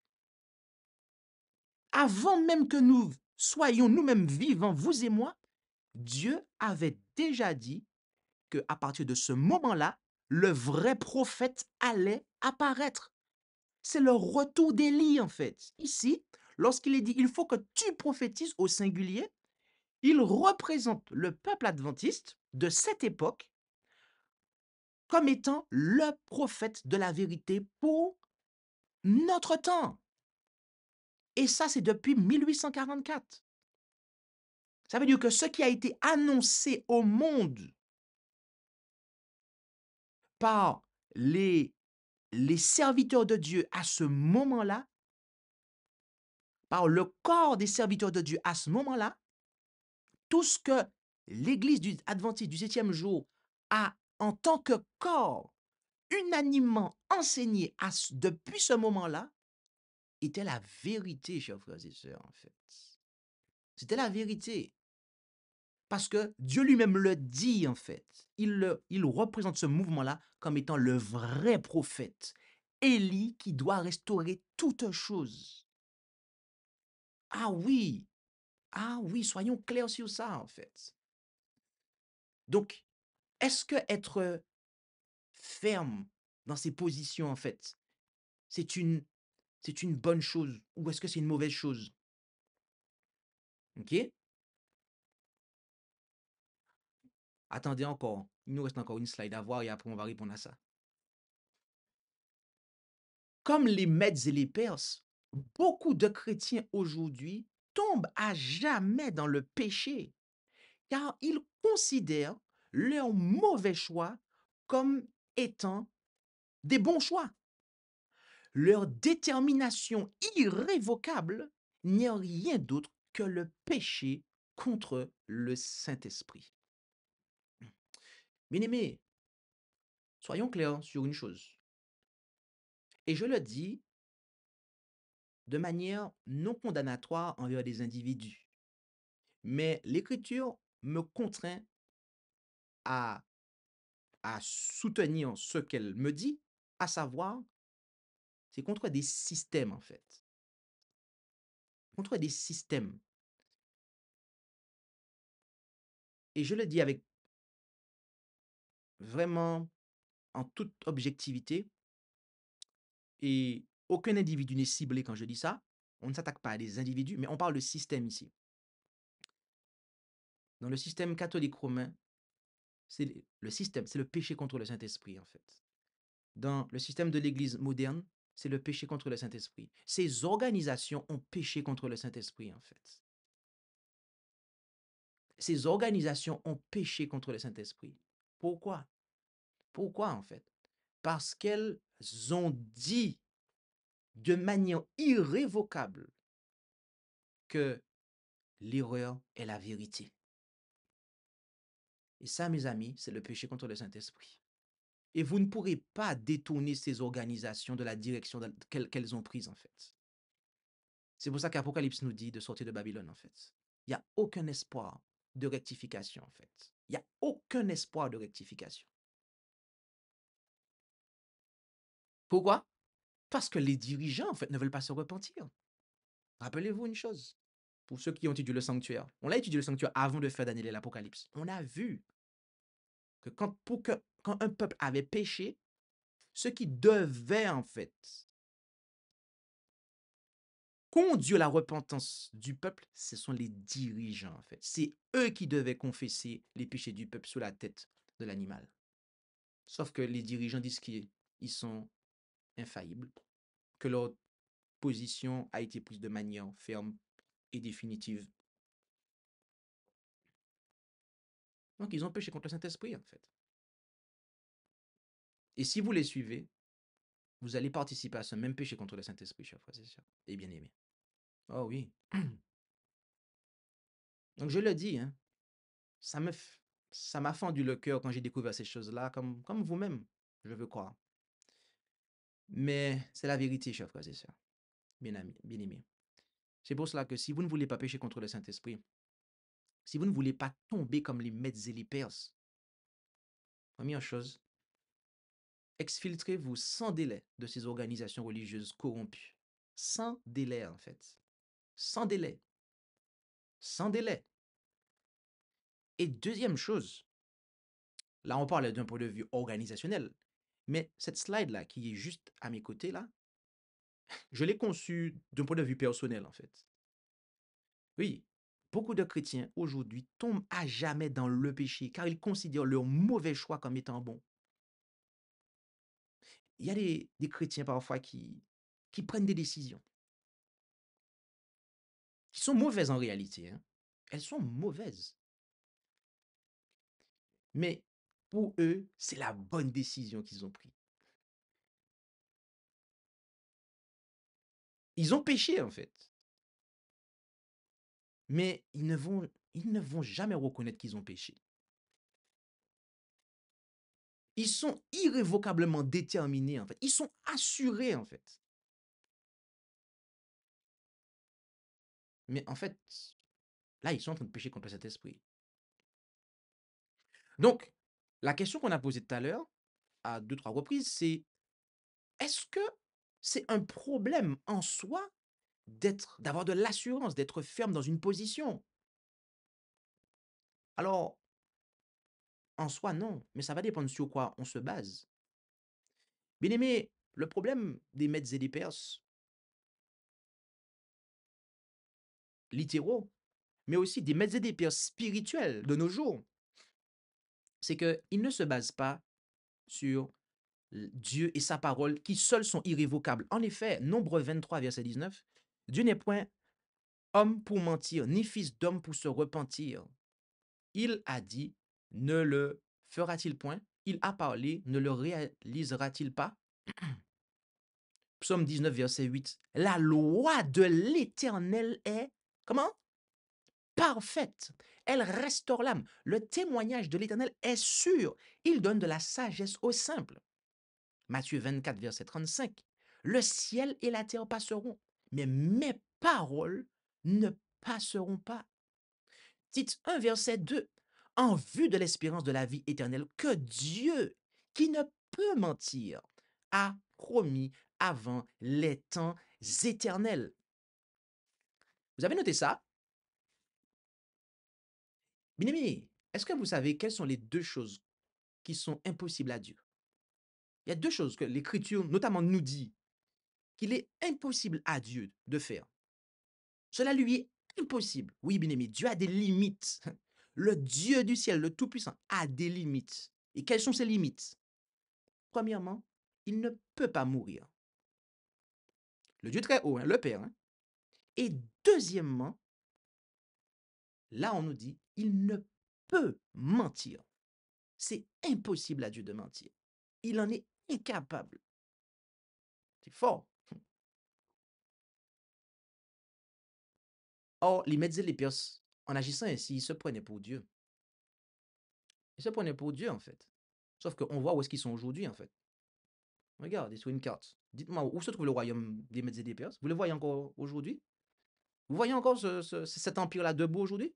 Avant même que nous soyons nous-mêmes vivants, vous et moi, Dieu avait déjà dit que à partir de ce moment-là, le vrai prophète allait apparaître. C'est le retour d'Élie en fait. Ici, lorsqu'il est dit il faut que tu prophétises au singulier, il représente le peuple adventiste de cette époque comme étant le prophète de la vérité pour notre temps. Et ça, c'est depuis 1844. Ça veut dire que ce qui a été annoncé au monde par les serviteurs de Dieu à ce moment-là, par le corps des serviteurs de Dieu à ce moment-là, tout ce que l'Église adventiste du septième jour a en tant que corps unanimement enseigné depuis ce moment-là, était la vérité, chers frères et sœurs, en fait. C'était la vérité. Parce que Dieu lui-même le dit, en fait. Il représente ce mouvement-là comme étant le vrai prophète. Élie qui doit restaurer toutes choses. Ah oui, ah oui, soyons clairs sur ça, en fait. Donc, est-ce que être ferme dans ses positions, en fait, c'est une, c'est une bonne chose ou est-ce que c'est une mauvaise chose? OK? Attendez encore. Il nous reste encore une slide à voir et après on va répondre à ça. Comme les Mèdes et les Perses, beaucoup de chrétiens aujourd'hui tombent à jamais dans le péché car ils considèrent leurs mauvais choix comme étant des bons choix. Leur détermination irrévocable n'est rien d'autre que le péché contre le Saint-Esprit. Bien-aimés, soyons clairs sur une chose. Et je le dis de manière non condamnatoire envers des individus. Mais l'Écriture me contraint à, à soutenir ce qu'elle me dit, à savoir, c'est contre des systèmes en fait. Contre des systèmes. Et je le dis avec vraiment en toute objectivité, et aucun individu n'est ciblé quand je dis ça. On ne s'attaque pas à des individus, mais on parle de système ici. Dans le système catholique romain, c'est le système, c'est le péché contre le Saint-Esprit en fait. dans le système de l'Église moderne, c'est le péché contre le Saint-Esprit. Ces organisations ont péché contre le Saint-Esprit, en fait. Ces organisations ont péché contre le Saint-Esprit. Pourquoi? Pourquoi, en fait? Parce qu'elles ont dit de manière irrévocable que l'erreur est la vérité. Et ça, mes amis, c'est le péché contre le Saint-Esprit. Et vous ne pourrez pas détourner ces organisations de la direction qu'elles ont prise, en fait. C'est pour ça qu'Apocalypse nous dit de sortir de Babylone, en fait. Il n'y a aucun espoir de rectification, en fait. Il n'y a aucun espoir de rectification. Pourquoi? Parce que les dirigeants, en fait, ne veulent pas se repentir. Rappelez-vous une chose. Pour ceux qui ont étudié le sanctuaire, on a étudié le sanctuaire avant de faire Daniel et l'Apocalypse. On a vu que quand un peuple avait péché, ce qui devait, en fait, conduire la repentance du peuple, ce sont les dirigeants, en fait. C'est eux qui devaient confesser les péchés du peuple sous la tête de l'animal. Sauf que les dirigeants disent qu'ils sont infaillibles, que leur position a été prise de manière ferme et définitive. Donc, ils ont péché contre le Saint-Esprit, en fait. Et si vous les suivez, vous allez participer à ce même péché contre le Saint-Esprit, chers frères et sœurs, et bien-aimés. Oh oui. Donc, je le dis, hein, ça m'a fendu le cœur quand j'ai découvert ces choses-là, comme vous-même, je veux croire. Mais c'est la vérité, chers frères et sœurs, bien-aimés. C'est pour cela que si vous ne voulez pas pécher contre le Saint-Esprit, si vous ne voulez pas tomber comme les Mèdes et les Perses, première chose, exfiltrez-vous sans délai de ces organisations religieuses corrompues. Sans délai, en fait. Sans délai. Sans délai. Et deuxième chose, là on parle d'un point de vue organisationnel, mais cette slide-là qui est juste à mes côtés, là, je l'ai conçue d'un point de vue personnel, en fait. Oui, beaucoup de chrétiens aujourd'hui tombent à jamais dans le péché car ils considèrent leur mauvais choix comme étant bon. Il y a des chrétiens parfois qui prennent des décisions qui sont mauvaises en réalité, hein. Elles sont mauvaises. Mais pour eux, c'est la bonne décision qu'ils ont prise. Ils ont péché, en fait. Mais ils ne vont jamais reconnaître qu'ils ont péché. Ils sont irrévocablement déterminés, en fait. Ils sont assurés, en fait. Mais en fait, là, ils sont en train de pécher contre cet esprit. Donc, la question qu'on a posée tout à l'heure, à 2-3 reprises, c'est est-ce que c'est un problème en soi d'avoir de l'assurance, d'être ferme dans une position? Alors, en soi, non, mais ça va dépendre sur quoi on se base. Bien aimé, le problème des Mèdes et des Perses, littéraux, mais aussi des Mèdes et des Perses spirituels de nos jours, c'est qu'ils ne se basent pas sur Dieu et sa parole qui seuls sont irrévocables. En effet, Nombre 23, verset 19, Dieu n'est point homme pour mentir, ni fils d'homme pour se repentir. Il a dit, ne le fera-t-il point? Il a parlé, ne le réalisera-t-il pas? Psaume 19, verset 8. La loi de l'Éternel est, comment? Parfaite. Elle restaure l'âme. Le témoignage de l'Éternel est sûr. Il donne de la sagesse aux simples. Matthieu 24, verset 35. Le ciel et la terre passeront, mais mes paroles ne passeront pas. Tite 1, verset 2. En vue de l'espérance de la vie éternelle que Dieu, qui ne peut mentir, a promis avant les temps éternels. Vous avez noté ça? Bien-aimés, est-ce que vous savez quelles sont les deux choses qui sont impossibles à Dieu? Il y a deux choses que l'Écriture, notamment, nous dit qu'il est impossible à Dieu de faire. Cela lui est impossible. Oui, bien-aimé, Dieu a des limites. Le Dieu du ciel, le Tout-Puissant, a des limites. Et quelles sont ces limites? Premièrement, il ne peut pas mourir. Le Dieu très haut, hein, le Père. Hein. Et deuxièmement, là, on nous dit, il ne peut mentir. C'est impossible à Dieu de mentir. Il en est incapable. C'est fort. Or, les médecins et les Perses, en agissant ainsi, ils se prenaient pour Dieu. Ils se prenaient pour Dieu, en fait. Sauf qu'on voit où est-ce qu'ils sont aujourd'hui, en fait. Regardez sur une carte. Dites-moi, où se trouve le royaume des Médes et des Perses? Vous le voyez encore aujourd'hui? Vous voyez encore cet empire-là debout aujourd'hui?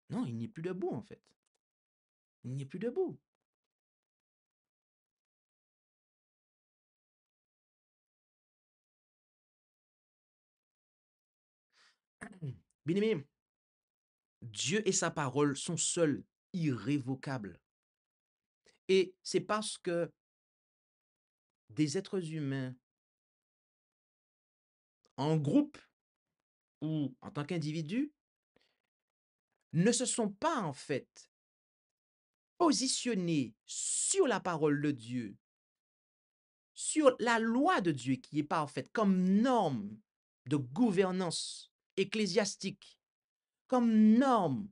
Non, il n'est plus debout, en fait. Il n'est plus debout. Bien-aimé, Dieu et sa parole sont seuls, irrévocables. Et c'est parce que des êtres humains, en groupe ou en tant qu'individu, ne se sont pas en fait positionnés sur la parole de Dieu, sur la loi de Dieu qui est parfaite comme norme de gouvernance ecclésiastique, comme norme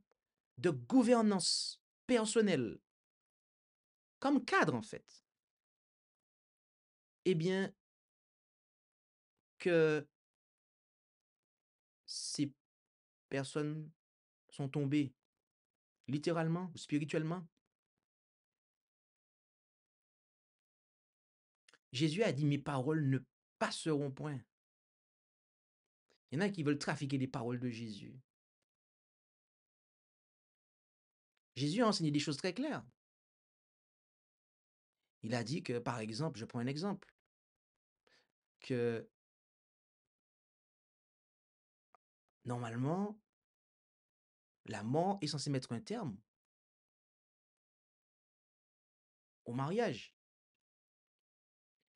de gouvernance personnelle, comme cadre en fait. Eh bien, que ces personnes sont tombées littéralement ou spirituellement. Jésus a dit, mes paroles ne passeront point. Il y en a qui veulent trafiquer les paroles de Jésus. Jésus a enseigné des choses très claires. Il a dit que, par exemple, je prends un exemple, que normalement, la mort est censée mettre un terme au mariage.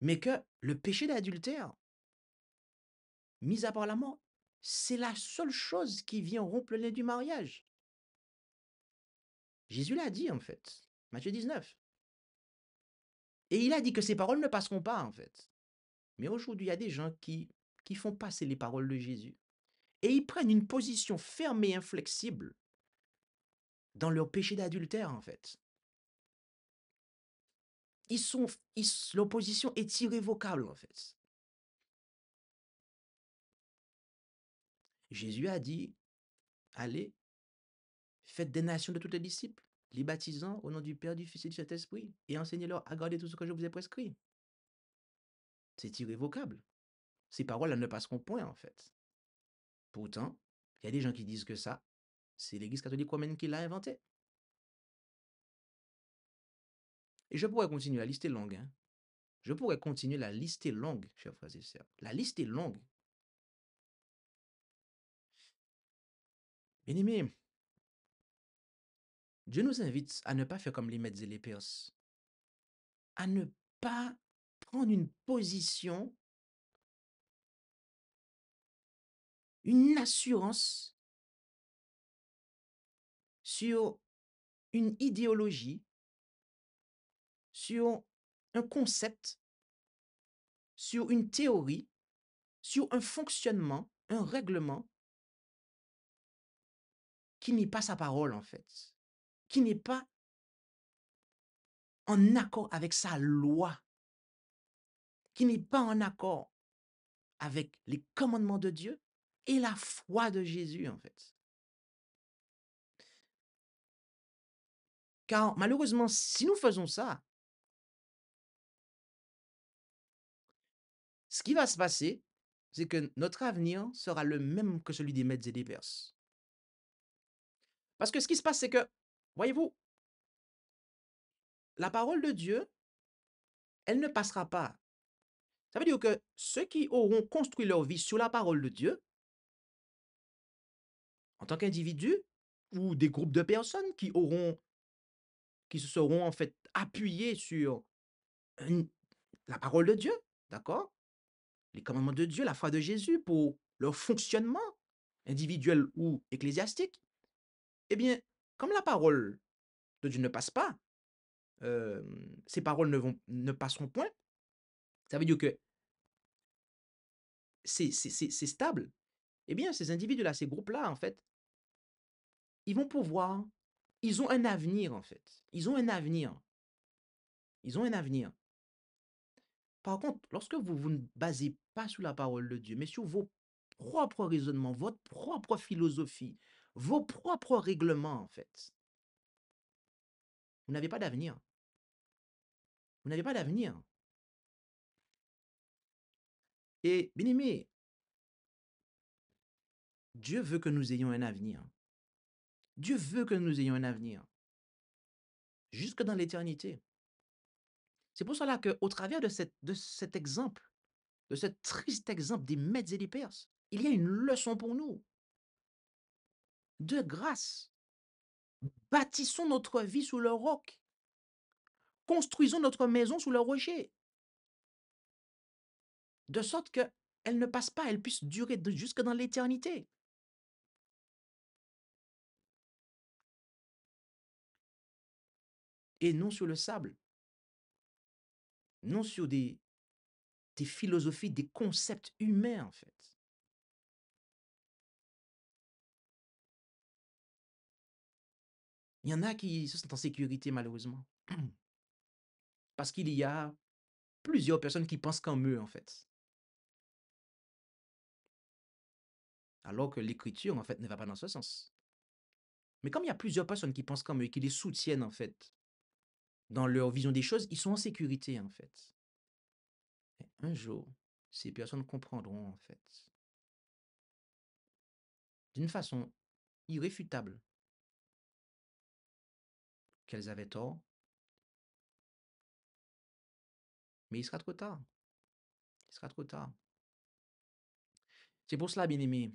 Mais que le péché d'adultère, mis à part la mort, c'est la seule chose qui vient rompre le lien du mariage. Jésus l'a dit, en fait. Matthieu 19. Et il a dit que ces paroles ne passeront pas, en fait. Mais aujourd'hui, il y a des gens qui font passer les paroles de Jésus. Et ils prennent une position ferme et inflexible dans leur péché d'adultère, en fait. Leur position est irrévocable, en fait. Jésus a dit, allez, faites des nations de tous les disciples, les baptisant au nom du Père, du Fils et du Saint-Esprit, et enseignez-leur à garder tout ce que je vous ai prescrit. C'est irrévocable. Ces paroles-là ne passeront point, en fait. Pourtant, il y a des gens qui disent que ça, c'est l'Église catholique romaine qui l'a inventé. Et je pourrais continuer, la liste est longue. Hein. Je pourrais continuer, la liste est longue, chers frères et sœurs. La liste est longue. Bien-aimés, Dieu nous invite à ne pas faire comme les Mèdes et les Perses, à ne pas prendre une position, une assurance sur une idéologie, sur un concept, sur une théorie, sur un fonctionnement, un règlement qui n'est pas sa parole en fait, qui n'est pas en accord avec sa loi, qui n'est pas en accord avec les commandements de Dieu et la foi de Jésus en fait. Car malheureusement, si nous faisons ça, ce qui va se passer, c'est que notre avenir sera le même que celui des Mèdes et des Perses. Parce que ce qui se passe, c'est que, voyez-vous, la parole de Dieu, elle ne passera pas. Ça veut dire que ceux qui auront construit leur vie sur la parole de Dieu, en tant qu'individus, ou des groupes de personnes qui se seront en fait appuyés sur la parole de Dieu, d'accord? Les commandements de Dieu, la foi de Jésus pour leur fonctionnement individuel ou ecclésiastique, eh bien, comme la parole de Dieu ne passe pas, ces paroles ne passeront point, Ça veut dire que c'est stable. Eh bien, ces individus-là, ces groupes-là, en fait, ils vont pouvoir, ils ont un avenir, en fait. Ils ont un avenir. Ils ont un avenir. Par contre, lorsque vous ne basez pas sur la parole de Dieu, mais sur vos propres raisonnements, votre propre philosophie, vos propres règlements, en fait, vous n'avez pas d'avenir. Vous n'avez pas d'avenir. Et bien aimé, Dieu veut que nous ayons un avenir. Dieu veut que nous ayons un avenir, jusque dans l'éternité. C'est pour cela qu'au travers de cet exemple, de ce triste exemple des Mèdes et des Perses, il y a une leçon pour nous de grâce. Bâtissons notre vie sous le roc. Construisons notre maison sous le rocher. De sorte qu'elle ne passe pas, elle puisse durer jusque dans l'éternité. Et non sur le sable. Non sur des philosophies, des concepts humains, en fait. Il y en a qui se sentent en sécurité, malheureusement. Parce qu'il y a plusieurs personnes qui pensent comme eux, en fait. Alors que l'écriture, en fait, ne va pas dans ce sens. Mais comme il y a plusieurs personnes qui pensent comme eux et qui les soutiennent, en fait, dans leur vision des choses, ils sont en sécurité, en fait. Et un jour, ces personnes comprendront, en fait, d'une façon irréfutable, qu'elles avaient tort, mais il sera trop tard. Il sera trop tard. C'est pour cela, bien-aimés,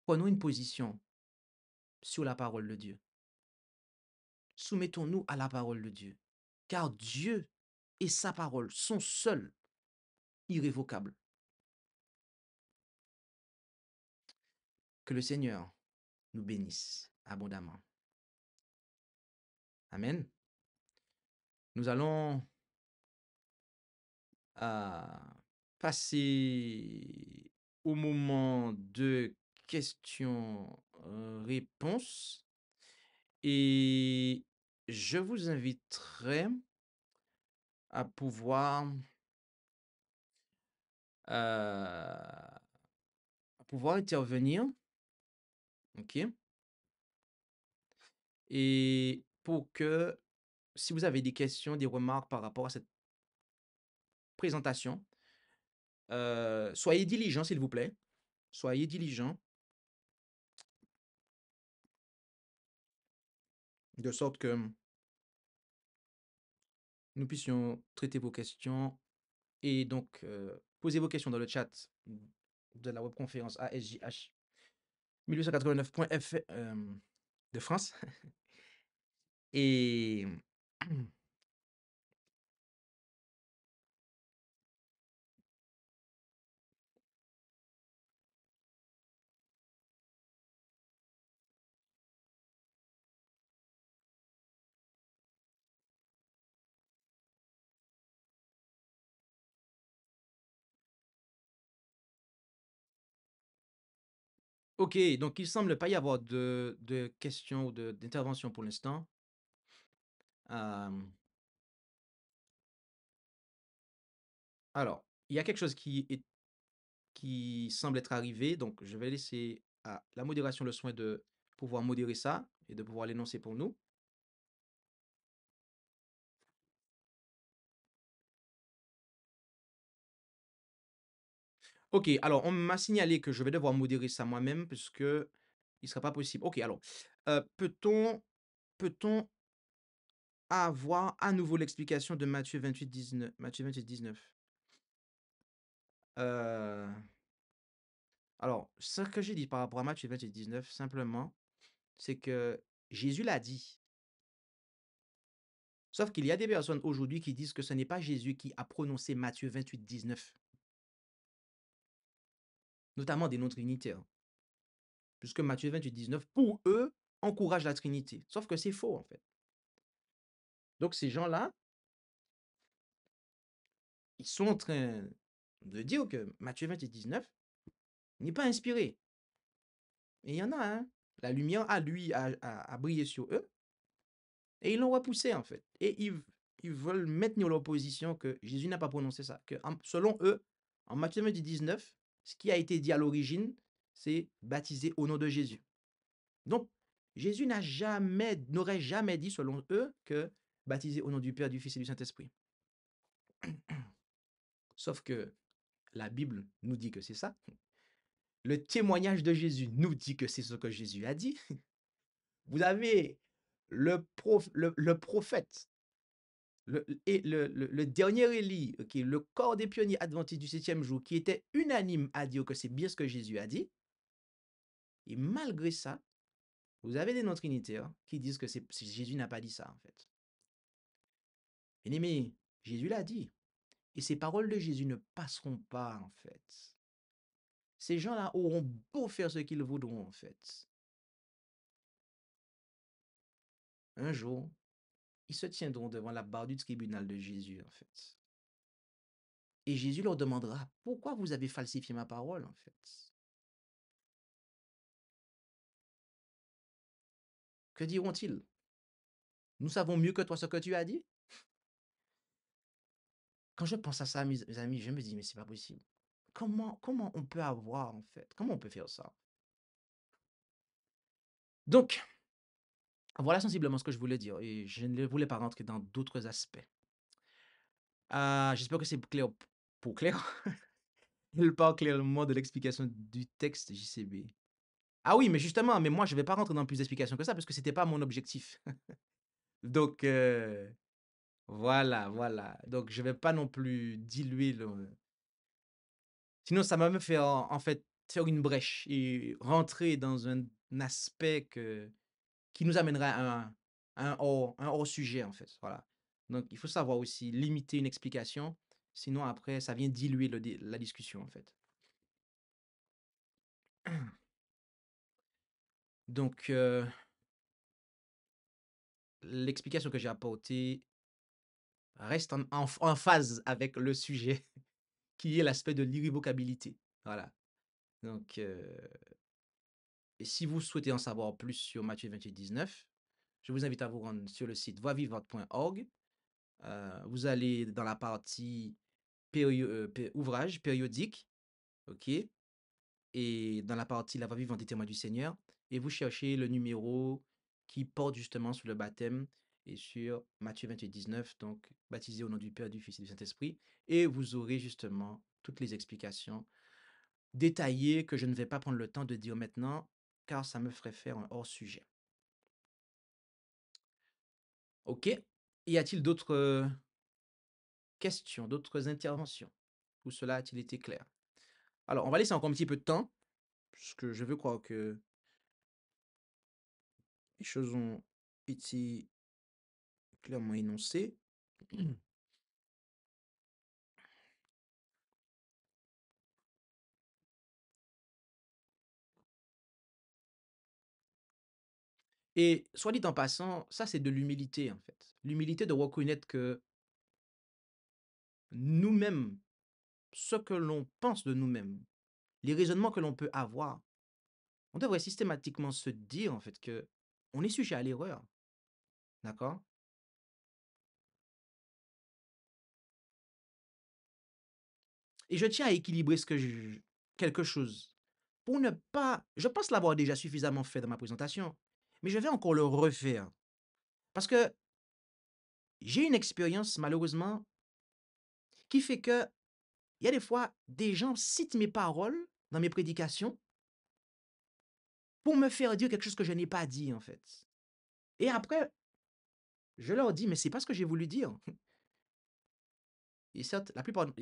prenons une position sur la parole de Dieu. Soumettons-nous à la parole de Dieu, car Dieu et sa parole sont seuls, irrévocables. Que le Seigneur nous bénisse abondamment. Amen. Nous allons passer au moment de questions-réponses et je vous inviterai à pouvoir intervenir, ok? Et pour que, si vous avez des questions, des remarques par rapport à cette présentation, soyez diligents, s'il vous plaît. Soyez diligents, de sorte que nous puissions traiter vos questions. Et donc, posez vos questions dans le chat de la webconférence ASJH 1889.fr de France. Et ok, donc il semble pas y avoir de questions ou d'interventions pour l'instant. Alors, il y a quelque chose qui semble être arrivé, donc je vais laisser à la modération le soin de pouvoir modérer ça et de pouvoir l'énoncer pour nous. Ok, alors on m'a signalé que je vais devoir modérer ça moi-même puisque il ne sera pas possible. Ok, alors, peut-on avoir à nouveau l'explication de Matthieu 28, 19? Matthieu 28, 19. Alors, ce que j'ai dit par rapport à Matthieu 28, 19, simplement, c'est que Jésus l'a dit. Sauf qu'il y a des personnes aujourd'hui qui disent que ce n'est pas Jésus qui a prononcé Matthieu 28, 19, notamment des non-trinitaires, puisque Matthieu 28, 19, pour eux, encourage la Trinité. Sauf que c'est faux, en fait. Donc, ces gens-là, ils sont en train de dire que Matthieu 28, 19 n'est pas inspiré. Et il y en a, hein. La lumière a brillé sur eux et ils l'ont repoussé en fait. Et ils veulent maintenir leur position que Jésus n'a pas prononcé ça. Que selon eux, en Matthieu 28, 19, ce qui a été dit à l'origine, c'est baptiser au nom de Jésus. Donc, Jésus n'aurait jamais dit, selon eux, que baptiser au nom du Père, du Fils et du Saint-Esprit. Sauf que la Bible nous dit que c'est ça. Le témoignage de Jésus nous dit que c'est ce que Jésus a dit. Vous avez le prophète, le dernier Élie, qui est le corps des pionniers adventistes du 7e jour, qui était unanime à dire que c'est bien ce que Jésus a dit. Et malgré ça, vous avez des non-trinitaires qui disent que Jésus n'a pas dit ça, en fait. Bien-aimé, Jésus l'a dit. Et ces paroles de Jésus ne passeront pas, en fait. Ces gens-là auront beau faire ce qu'ils voudront, en fait. Un jour, ils se tiendront devant la barre du tribunal de Jésus, en fait. Et Jésus leur demandera, pourquoi vous avez falsifié ma parole, en fait? Que diront-ils? Nous savons mieux que toi ce que tu as dit? Quand je pense à ça, mes amis, je me dis, mais c'est pas possible. Comment on peut avoir, en fait? Comment on peut faire ça? Donc, voilà sensiblement ce que je voulais dire. Et je ne voulais pas rentrer dans d'autres aspects. J'espère que c'est clair pour Claire. Elle parle clairement de l'explication du texte JCB. Ah oui, mais justement, mais moi, je ne vais pas rentrer dans plus d'explications que ça parce que ce n'était pas mon objectif. Donc, voilà. Donc, je ne vais pas non plus diluer le. Sinon, ça va me faire, en fait, faire une brèche et rentrer dans un aspect qui nous amènerait à un hors-sujet, en fait. Voilà. Donc, il faut savoir aussi limiter une explication. Sinon, après, ça vient diluer la discussion, en fait. Donc, l'explication que j'ai apportée reste en phase avec le sujet, qui est l'aspect de l'irrévocabilité. Voilà. Donc, et si vous souhaitez en savoir plus sur Matthieu 28, 19, je vous invite à vous rendre sur le site voixvivante.org. Vous allez dans la partie ouvrage périodique, ok, et dans la partie la voix vivante des témoins du Seigneur, et vous cherchez le numéro qui porte justement sur le baptême et sur Matthieu 28, 19, donc baptisé au nom du Père, du Fils et du Saint-Esprit, et vous aurez justement toutes les explications détaillées que je ne vais pas prendre le temps de dire maintenant, car ça me ferait faire un hors-sujet. Ok, y a-t-il d'autres questions, d'autres interventions? Ou cela a-t-il été clair? Alors, on va laisser encore un petit peu de temps, puisque je veux croire que les choses ont été clairement énoncées. Et soit dit en passant, ça c'est de l'humilité en fait. L'humilité de reconnaître que nous-mêmes, ce que l'on pense de nous-mêmes, les raisonnements que l'on peut avoir, on devrait systématiquement se dire en fait que on est sujet à l'erreur. D'accord? Et je tiens à équilibrer quelque chose. Pour ne pas. Je pense l'avoir déjà suffisamment fait dans ma présentation, mais je vais encore le refaire. Parce que j'ai une expérience, malheureusement, qui fait que il y a des fois, des gens citent mes paroles dans mes prédications pour me faire dire quelque chose que je n'ai pas dit, en fait. Et après, je leur dis, mais c'est pas ce que j'ai voulu dire. Et certes,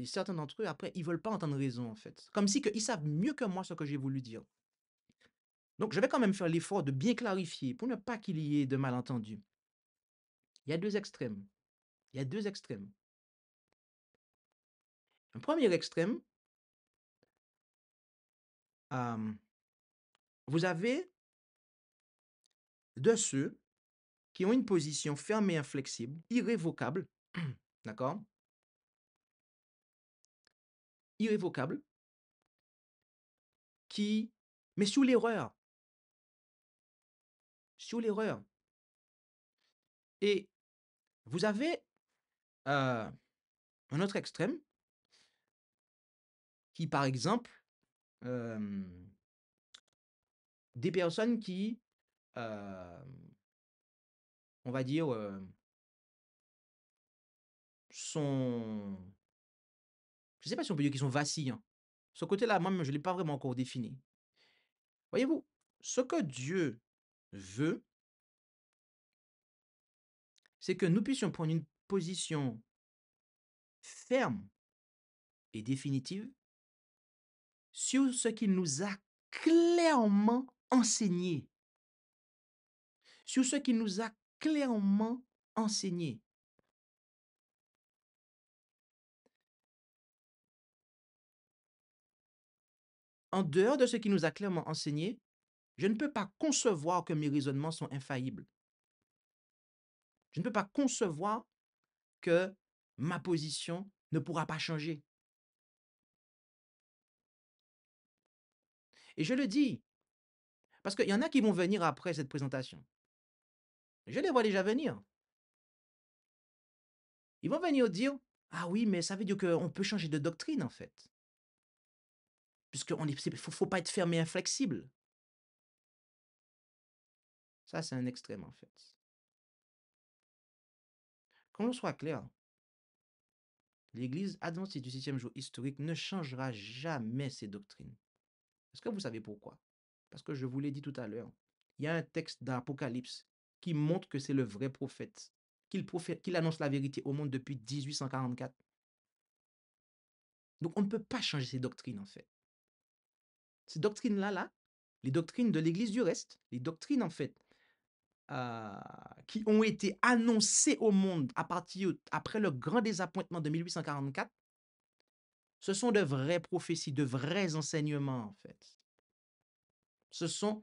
certains d'entre eux, après, ils veulent pas entendre raison, en fait. Comme si ils savent mieux que moi ce que j'ai voulu dire. Donc, je vais quand même faire l'effort de bien clarifier pour ne pas qu'il y ait de malentendus. Il y a deux extrêmes. Il y a deux extrêmes. Un premier extrême, vous avez de ceux qui ont une position ferme et inflexible, irrévocable, d'accord? irrévocable mais sous l'erreur. Sous l'erreur. Et vous avez un autre extrême qui, par exemple, des personnes qui, on va dire, sont, je ne sais pas si on peut dire qu'ils sont vacillants. Ce côté-là, moi, je ne l'ai pas vraiment encore défini. Voyez-vous, ce que Dieu veut, c'est que nous puissions prendre une position ferme et définitive sur ce qu'il nous a clairement enseigné. Sur ce qu'il nous a clairement enseigné. En dehors de ce qu'il nous a clairement enseigné, je ne peux pas concevoir que mes raisonnements sont infaillibles. Je ne peux pas concevoir que ma position ne pourra pas changer. Et je le dis, parce qu'il y en a qui vont venir après cette présentation. Je les vois déjà venir. Ils vont venir dire, ah oui, mais ça veut dire qu'on peut changer de doctrine en fait. Puisqu'il ne faut pas être fermé et inflexible. Ça, c'est un extrême en fait. Qu'on soit clair, l'Église adventiste du 7e jour historique ne changera jamais ses doctrines. Est-ce que vous savez pourquoi? Parce que je vous l'ai dit tout à l'heure, il y a un texte d'Apocalypse qui montre que c'est le vrai prophète, qu'il annonce la vérité au monde depuis 1844. Donc on ne peut pas changer ces doctrines en fait. Ces doctrines-là, les doctrines de l'Église du reste, les doctrines en fait, qui ont été annoncées au monde après le grand désappointement de 1844, ce sont de vraies prophéties, de vrais enseignements en fait. Ce sont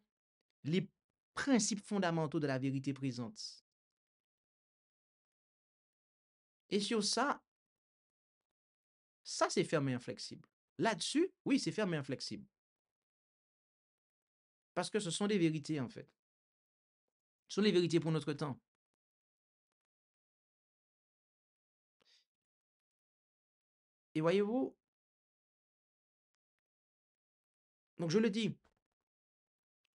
les principes fondamentaux de la vérité présente. Et sur ça c'est ferme et inflexible. Là-dessus, oui, c'est ferme et inflexible. Parce que ce sont des vérités en fait. Ce sont les vérités pour notre temps. Et voyez-vous, donc je le dis,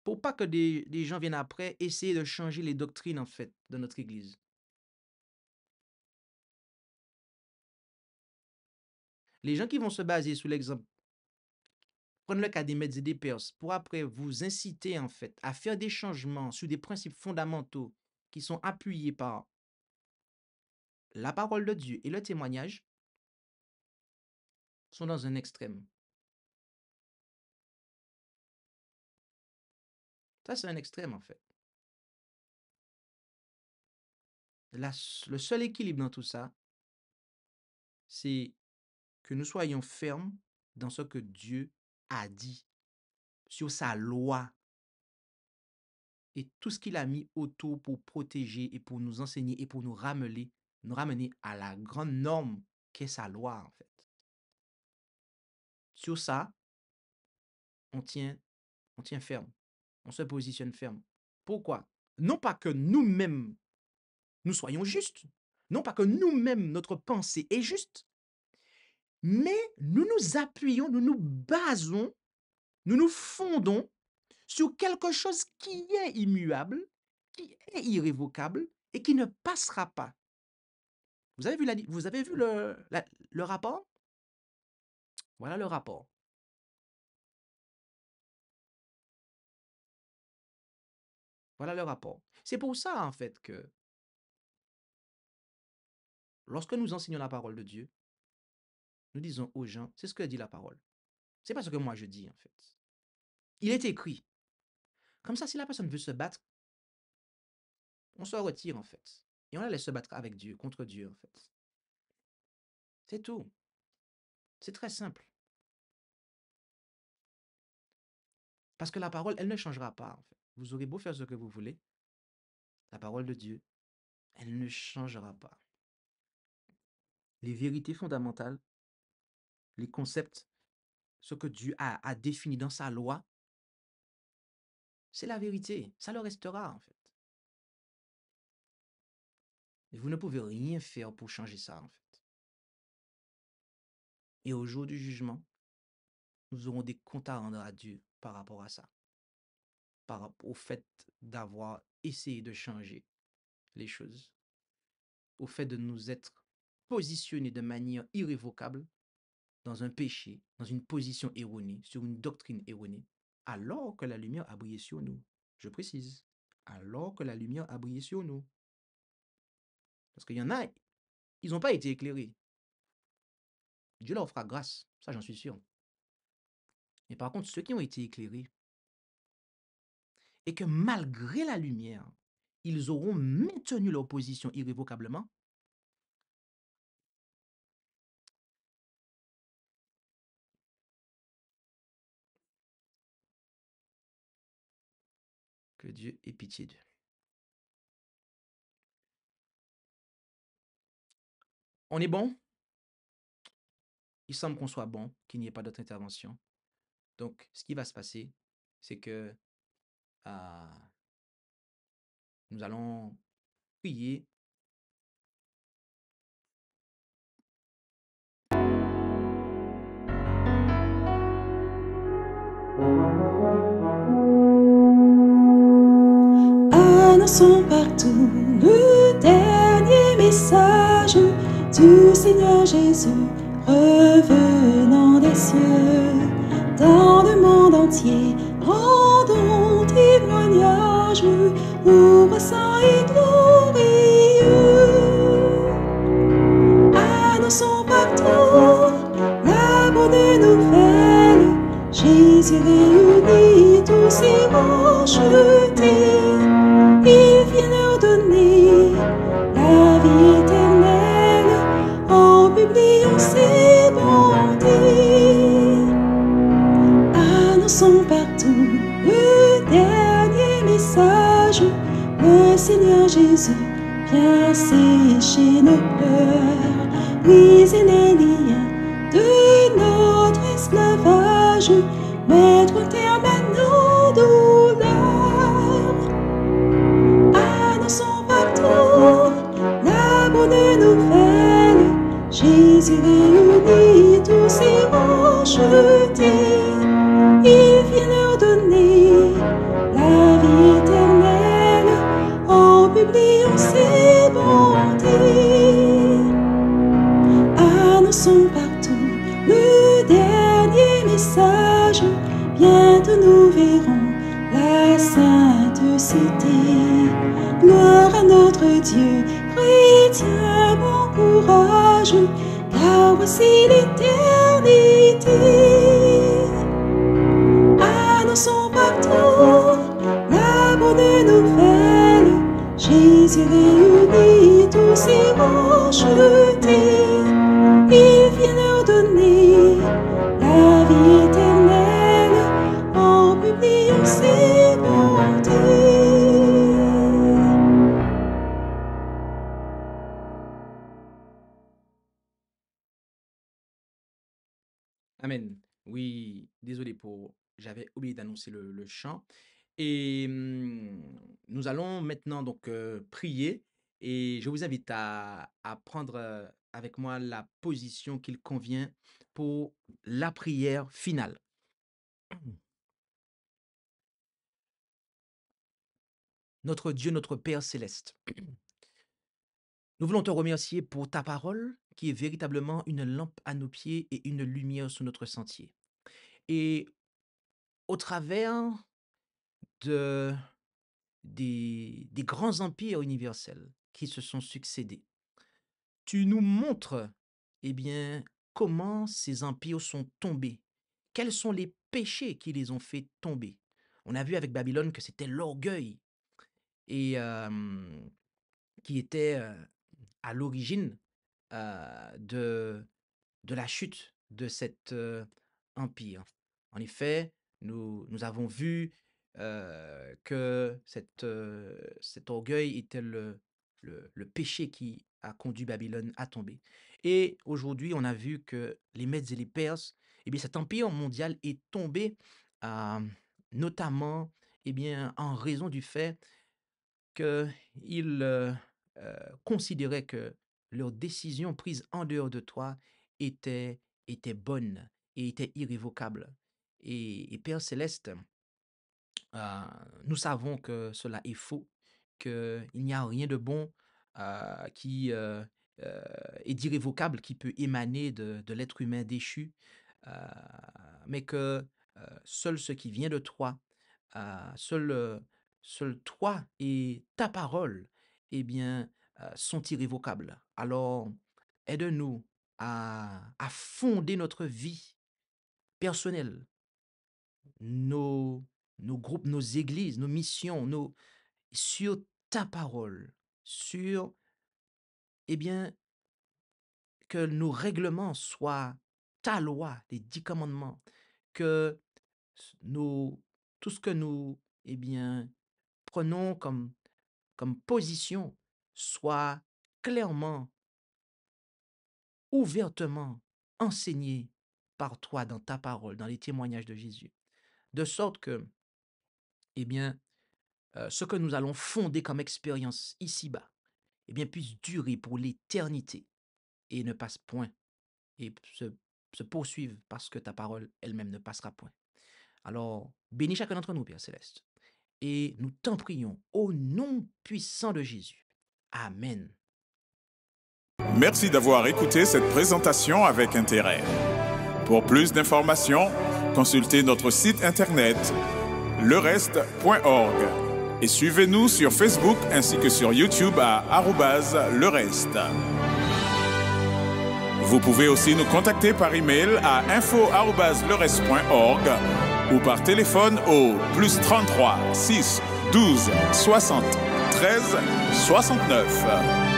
pour pas que des gens viennent après essayer de changer les doctrines en fait de notre Église. Les gens qui vont se baser sur l'exemple, prendre le cas des Mèdes et des Perses, pour après vous inciter en fait à faire des changements sur des principes fondamentaux qui sont appuyés par la parole de Dieu et le témoignage, sont dans un extrême. Ça, c'est un extrême en fait. Le seul équilibre dans tout ça, c'est que nous soyons fermes dans ce que Dieu a dit, sur sa loi et tout ce qu'il a mis autour pour protéger et pour nous enseigner et pour nous ramener à la grande norme qu'est sa loi en fait. Sur ça, on tient ferme, on se positionne ferme. Pourquoi? Non pas que nous-mêmes, nous soyons justes, non pas que nous-mêmes, notre pensée est juste, mais nous nous appuyons, nous nous basons, nous nous fondons sur quelque chose qui est immuable, qui est irrévocable et qui ne passera pas. Vous avez vu le rapport? Voilà le rapport. Voilà le rapport. C'est pour ça, en fait, que lorsque nous enseignons la parole de Dieu, nous disons aux gens, c'est ce que dit la parole. C'est pas ce que moi je dis, en fait. Il est écrit. Comme ça, si la personne veut se battre, on se retire, en fait. Et on la laisse se battre avec Dieu, contre Dieu, en fait. C'est tout. C'est très simple. Parce que la parole, elle ne changera pas, en fait. Vous aurez beau faire ce que vous voulez, la parole de Dieu, elle ne changera pas. Les vérités fondamentales les concepts, ce que Dieu a défini dans sa loi, c'est la vérité. Ça le restera, en fait. Et vous ne pouvez rien faire pour changer ça, en fait. Et au jour du jugement, nous aurons des comptes à rendre à Dieu par rapport à ça, par rapport au fait d'avoir essayé de changer les choses, au fait de nous être positionnés de manière irrévocable dans un péché, dans une position erronée, sur une doctrine erronée, alors que la lumière a brillé sur nous. Je précise, alors que la lumière a brillé sur nous. Parce qu'il y en a, ils n'ont pas été éclairés. Dieu leur fera grâce, ça j'en suis sûr. Mais par contre, ceux qui ont été éclairés, et que malgré la lumière, ils auront maintenu leur position irrévocablement, que Dieu ait pitié d'eux. On est bon? Il semble qu'on soit bon, qu'il n'y ait pas d'autre intervention. Donc, ce qui va se passer, c'est que nous allons prier. Annonçons partout le dernier message du Seigneur Jésus, revenant des cieux. Dans le monde entier, rendons témoignage, ouvre saint et glorieux. Annonçons partout la bonne nouvelle, Jésus réunit tous ses rachetés. Il vient leur donner la vie éternelle en publiant ses bontés. Annonçons partout le dernier message, le Seigneur Jésus vient sécher nos pleurs, briser les liens de notre esclavage, mettre un terme à nos douleurs. Annonçons partout la bonne nouvelle, Jésus réunit tous ses rachetés. Il vient leur donner la vie éternelle en publiant ses bontés. Annonçons partout le dernier message, bientôt nous verrons la sainte cité. Gloire à notre Dieu, chrétien, bon courage, car voici l'éternité. Annonçons partout la bonne nouvelle, Jésus réunit tous ses rachetés. Il vient leur donner la vie éternelle en publiant ses bontés. Amen. Oui, désolé pour... J'avais oublié d'annoncer le chant. Et nous allons maintenant donc prier. Et je vous invite à prendre avec moi la position qu'il convient pour la prière finale. Notre Dieu, notre Père céleste, nous voulons te remercier pour ta parole qui est véritablement une lampe à nos pieds et une lumière sur notre sentier. Et au travers de, des grands empires universels qui se sont succédés, tu nous montres, eh bien, comment ces empires sont tombés, quels sont les péchés qui les ont fait tomber. On a vu avec Babylone que c'était l'orgueil et qui était à l'origine de la chute de cet empire. En effet, nous avons vu que cet orgueil était le péché qui a conduit Babylone à tomber. Et aujourd'hui, on a vu que les Mèdes et les Perses, eh bien, cet empire mondial est tombé, euh, notamment, eh bien, en raison du fait qu'ils considéraient que leurs décisions prises en dehors de toi étaient bonnes et étaient irrévocables. Et Père Céleste, euh, nous savons que cela est faux, qu'il n'y a rien de bon qui euh, est d'irrévocable qui peut émaner de l'être humain déchu, euh, mais que seul ce qui vient de toi, seul toi et ta parole, eh bien, sont irrévocables. Alors, aide-nous à fonder notre vie personnelle, nos, nos groupes, nos églises, nos missions, sur ta parole, sur, eh bien, que nos règlements soient ta loi, les 10 commandements, que nous, tout ce que nous, eh bien, prenons comme position soit clairement, ouvertement enseigné par toi dans ta parole, dans les témoignages de Jésus. De sorte que, eh bien, ce que nous allons fonder comme expérience ici-bas, eh bien, puisse durer pour l'éternité et ne passe point et se poursuivre parce que ta parole elle-même ne passera point. Alors, bénis chacun d'entre nous, Père Céleste, et nous t'en prions au nom puissant de Jésus. Amen. Merci d'avoir écouté cette présentation avec intérêt. Pour plus d'informations, consultez notre site internet lereste.org et suivez-nous sur Facebook ainsi que sur YouTube à @lereste. Vous pouvez aussi nous contacter par email à info@lereste.org ou par téléphone au +33 6 12 60 13 69.